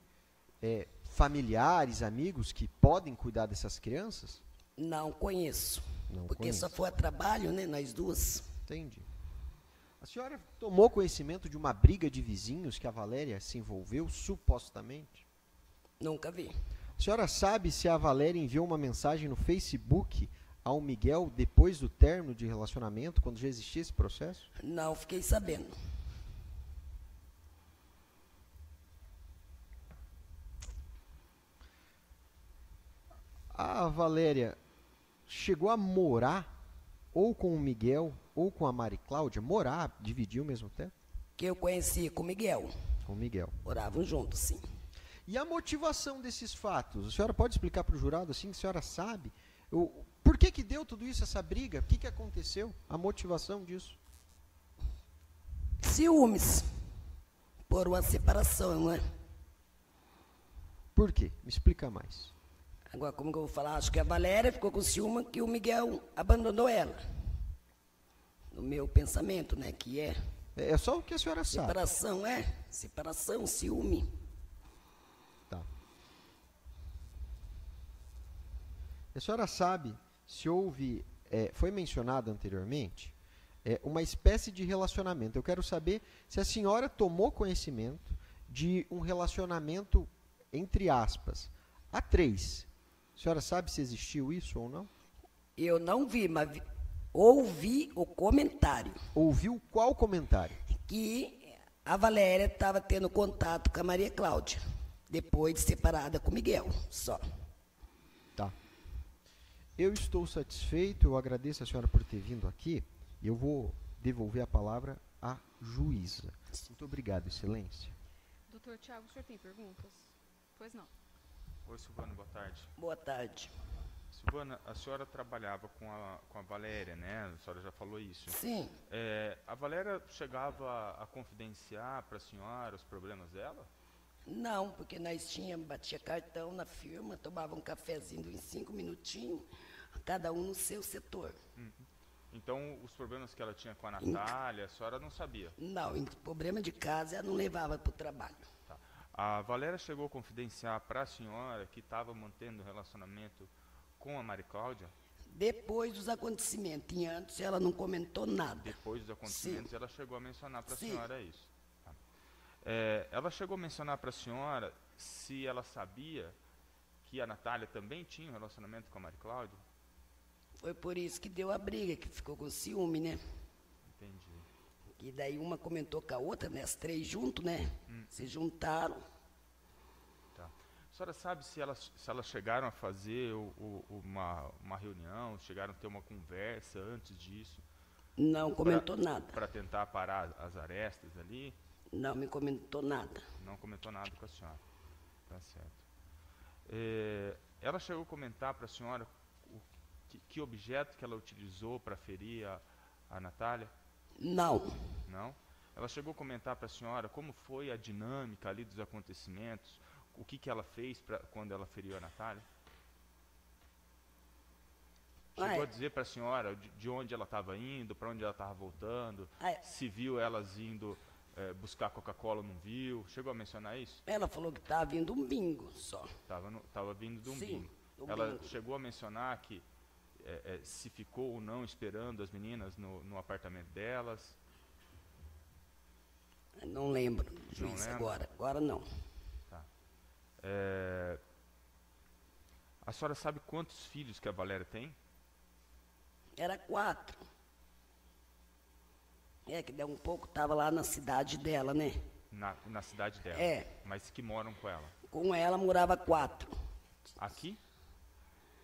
familiares, amigos que podem cuidar dessas crianças? Não conheço. Não Porque conheço. só foi a trabalho, né? Nós duas. Entendi. A senhora tomou conhecimento de uma briga de vizinhos que a Valéria se envolveu, supostamente? Nunca vi. A senhora sabe se a Valéria enviou uma mensagem no Facebook ao Miguel depois do término de relacionamento, quando já existia esse processo? Não fiquei sabendo. A Valéria chegou a morar ou com o Miguel ou com a Mari Cláudia? Morar, dividir o mesmo teto? Que eu conhecia com o Miguel. Com o Miguel. Moravam juntos, sim. E a motivação desses fatos? A senhora pode explicar para o jurado assim, que a senhora sabe? Por que deu tudo isso, essa briga? O que aconteceu? A motivação disso? Ciúmes. Por uma separação, não é? Por quê? Me explica mais. Agora, como que eu vou falar? Acho que a Valéria ficou com ciúme que o Miguel abandonou ela. No meu pensamento, né? Que é É só o que a senhora sabe. separação, separação, ciúme. Tá. A senhora sabe se houve, foi mencionado anteriormente, uma espécie de relacionamento. Eu quero saber se a senhora tomou conhecimento de um relacionamento, entre aspas, a 3. A senhora sabe se existiu isso ou não? Eu não vi, mas ouvi o comentário Ouviu qual comentário? que a Valéria estava tendo contato com a Maria Cláudia, depois de separada com o Miguel, só. Tá. Eu estou satisfeito, eu agradeço a senhora por ter vindo aqui, e eu vou devolver a palavra à juíza. Muito obrigado, excelência. Doutor Tiago, o senhor tem perguntas? Pois não. Oi, Silvano, boa tarde. Boa tarde. A Silvana, a senhora trabalhava com a Valéria, né? A senhora já falou isso. Sim. A Valéria chegava a confidenciar para a senhora os problemas dela? Não, porque nós batia cartão na firma, tomava um cafezinho em 5 minutinhos, cada um no seu setor. Então, os problemas que ela tinha com a Natália, a senhora não sabia? Não, problema de casa ela não levava para o trabalho. Tá. A Valéria chegou a confidenciar para a senhora que estava mantendo um relacionamento com a Maria Cláudia? Depois dos acontecimentos, e antes ela não comentou nada. Depois dos acontecimentos, Sim. ela chegou a mencionar para a Sim. senhora isso. Tá. Ela chegou a mencionar para a senhora se ela sabia que a Natália também tinha um relacionamento com a Maria Cláudia? Foi por isso que deu a briga, que ficou com ciúme, né? Entendi. E daí uma comentou com a outra, né? As três juntos, né? Se juntaram. Tá. A senhora sabe se elas chegaram a fazer uma reunião, chegaram a ter uma conversa antes disso? Não comentou nada. Para tentar parar as arestas ali? Não me comentou nada. Não comentou nada com a senhora. Tá certo. Ela chegou a comentar para a senhora que objeto que ela utilizou para ferir a Natália? Não. Não? Ela chegou a comentar para a senhora como foi a dinâmica ali dos acontecimentos, o que ela fez quando ela feriu a Natália? Chegou a dizer para a senhora de onde ela estava indo, para onde ela estava voltando, se viu elas indo buscar Coca-Cola ou não viu? Chegou a mencionar isso? Ela falou que estava vindo um bingo só. Estava vindo de um Sim, bingo. do Ela bingo. chegou a mencionar que se ficou ou não esperando as meninas no apartamento delas? Não lembro, juiz, lembra? agora. Agora não. Tá. A senhora sabe quantos filhos que a Valéria tem? Era 4. Que deu um pouco, estava lá na cidade dela, né? Na cidade dela? Mas que moram com ela? Com ela morava 4. Aqui?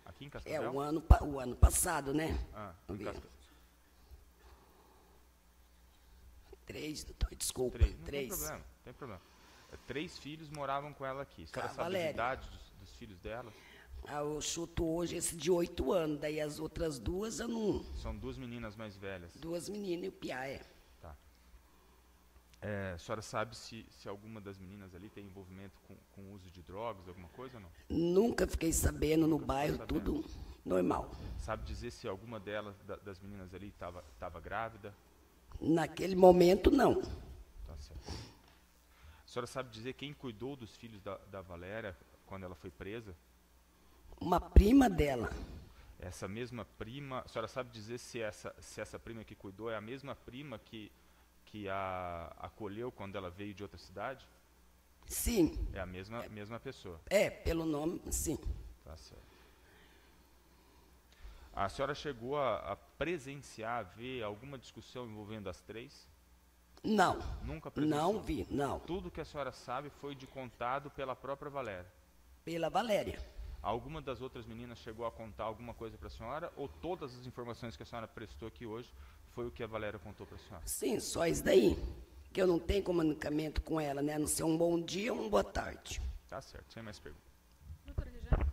Aqui em Cascavel? O ano passado, né? Em Cascavel. 3, doutor, desculpa. 3. Não 3. tem problema. 3 filhos moravam com ela aqui. A senhora sabe a Valéria. idade dos filhos dela? Eu chuto hoje esse de 8 anos, daí as outras 2 eu não... São 2 meninas mais velhas. 2 meninas e o piá, Tá. A senhora sabe se alguma das meninas ali tem envolvimento com o uso de drogas, alguma coisa ou não? Nunca fiquei sabendo no bairro, tudo normal. Sabe dizer se alguma delas, das meninas ali, estava grávida? Naquele momento, não. Tá certo. A senhora sabe dizer quem cuidou dos filhos da Valéria quando ela foi presa? Uma prima dela. Essa mesma prima, a senhora sabe dizer se essa prima que cuidou é a mesma prima que a acolheu quando ela veio de outra cidade? Sim. É a mesma pessoa? Pelo nome, sim. Tá certo. A senhora chegou a presenciar, ver alguma discussão envolvendo as 3? Não. Nunca presenciou? Não vi, não. Tudo que a senhora sabe foi contado pela própria Valéria? Pela Valéria. Alguma das outras meninas chegou a contar alguma coisa para a senhora? Ou todas as informações que a senhora prestou aqui hoje foi o que a Valéria contou para a senhora? Sim, só isso daí. Que eu não tenho comunicamento com ela, né? A não ser um bom dia ou uma boa tarde. Tá certo, sem mais perguntas. Doutora Regiane?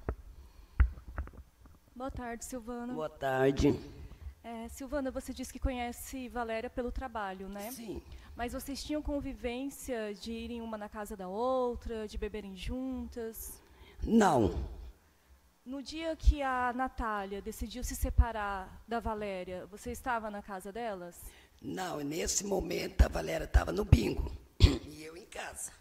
Boa tarde, Silvana. Boa tarde. Silvana, você disse que conhece Valéria pelo trabalho, né? Sim. Mas vocês tinham convivência de irem uma na casa da outra, de beberem juntas? Não. No dia que a Natália decidiu se separar da Valéria, você estava na casa delas? Não, nesse momento a Valéria estava no bingo. E eu em casa.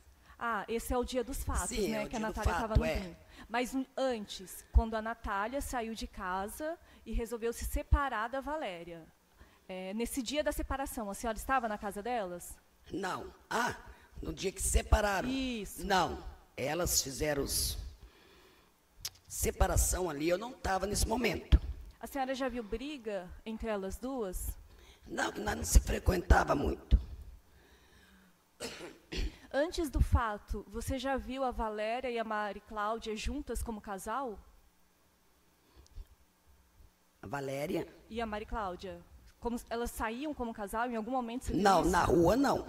Esse é o dia dos fatos, Sim, né? é o Que a dia do Natália fato, estava no bingo. Mas antes, quando a Natália saiu de casa e resolveu se separar da Valéria, nesse dia da separação, a senhora estava na casa delas? Não. No dia que se separaram. Isso. Não. Elas fizeram separação ali, eu não estava nesse momento. A senhora já viu briga entre elas duas? Não, que nós não se frequentava muito. Antes do fato, você já viu a Valéria e a Maria Cláudia juntas como casal? A Valéria? E a Maria Cláudia? Elas saíam como casal em algum momento? Você viu Não, isso? na rua não.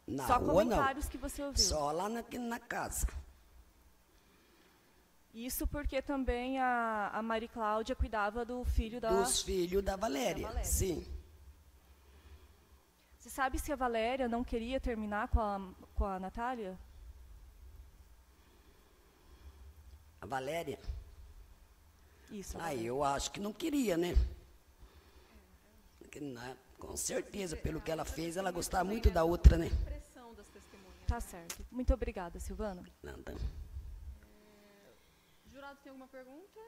Na Só rua comentários não. que você ouviu? Só lá na casa. Isso porque também a Maria Cláudia cuidava do filho da... Dos filhos da Valéria, sim. Você sabe se a Valéria não queria terminar com a Natália? A Valéria? Isso. Eu acho que não queria, né? Com certeza, pelo que ela fez, ela gostava muito da outra, né? Pressão das testemunhas. Tá certo. Muito obrigada, Silvana. Nada. Jurado, tem alguma pergunta?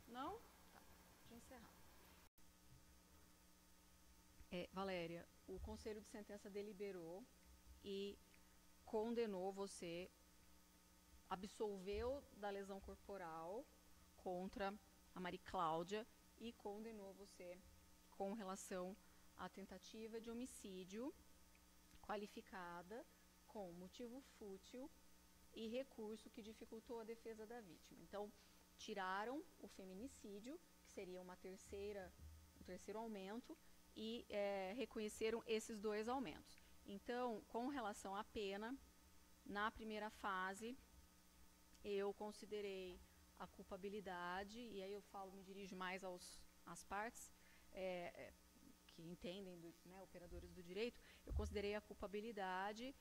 Não? Tá, deixa eu encerrar. Valéria, o Conselho de Sentença deliberou e condenou você, absolveu da lesão corporal contra a Maria Cláudia e condenou você com relação à tentativa de homicídio qualificada com motivo fútil e recurso que dificultou a defesa da vítima. Então, tiraram o feminicídio, que seria um terceiro aumento, e reconheceram esses 2 aumentos. Então, com relação à pena, na primeira fase, eu considerei a culpabilidade, e aí eu me dirijo mais às partes que entendem, operadores do direito, eu considerei a culpabilidade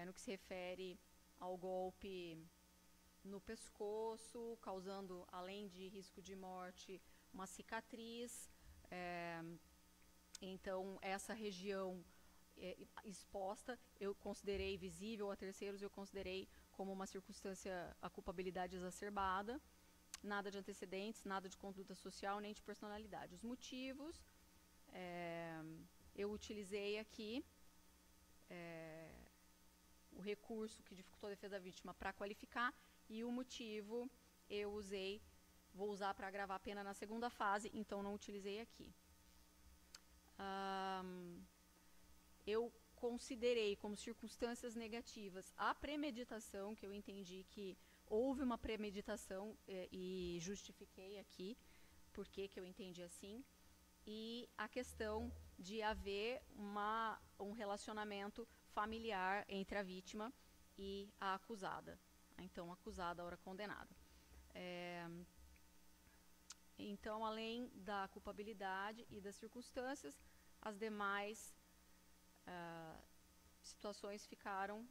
no que se refere ao golpe no pescoço, causando, além de risco de morte, uma cicatriz. Então, essa região exposta, eu considerei visível a terceiros, eu considerei como uma circunstância a culpabilidade exacerbada, nada de antecedentes, nada de conduta social, nem de personalidade. Os motivos, eu utilizei aqui o recurso que dificultou a defesa da vítima para qualificar, e o motivo vou usar para agravar a pena na segunda fase, então não utilizei aqui. Eu considerei como circunstâncias negativas a premeditação, que eu entendi que houve uma premeditação e justifiquei aqui por que eu entendi assim, e a questão de haver um relacionamento familiar entre a vítima e a acusada. Então, acusada, ora condenada. Então, além da culpabilidade e das circunstâncias, as demais situações ficaram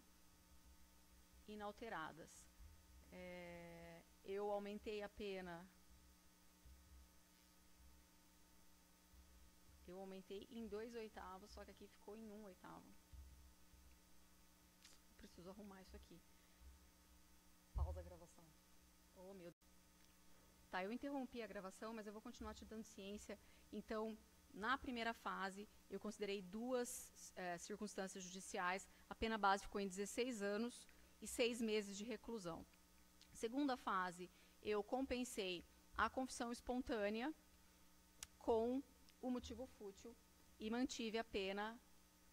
inalteradas. Eu aumentei a pena. Eu aumentei em 2/8, só que aqui ficou em 1/8. Preciso arrumar isso aqui. Pausa a gravação. Oh, meu Deus. Tá, eu interrompi a gravação, mas eu vou continuar te dando ciência. Então, na primeira fase, eu considerei 2 circunstâncias judiciais. A pena base ficou em 16 anos e 6 meses de reclusão. Segunda fase, eu compensei a confissão espontânea com o motivo fútil e mantive a pena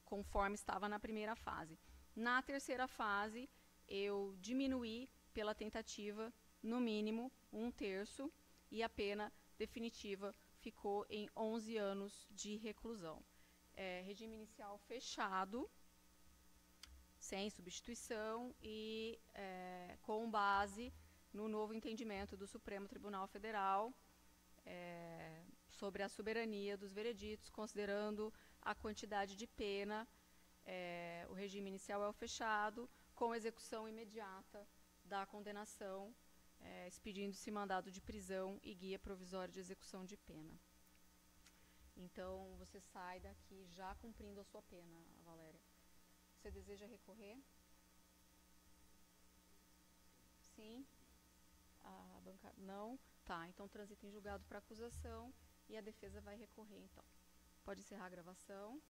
conforme estava na primeira fase. Na terceira fase, eu diminuí pela tentativa, no mínimo, 1/3, e a pena definitiva ficou em 11 anos de reclusão. Regime inicial fechado, sem substituição e com base no novo entendimento do Supremo Tribunal Federal sobre a soberania dos vereditos, considerando a quantidade de pena. O regime inicial é o fechado, com execução imediata da condenação, expedindo-se mandado de prisão e guia provisório de execução de pena. Então, você sai daqui já cumprindo a sua pena, Valéria. Você deseja recorrer? Sim? A bancada? Não? Tá, então transita em julgado para acusação e a defesa vai recorrer, então. Pode encerrar a gravação.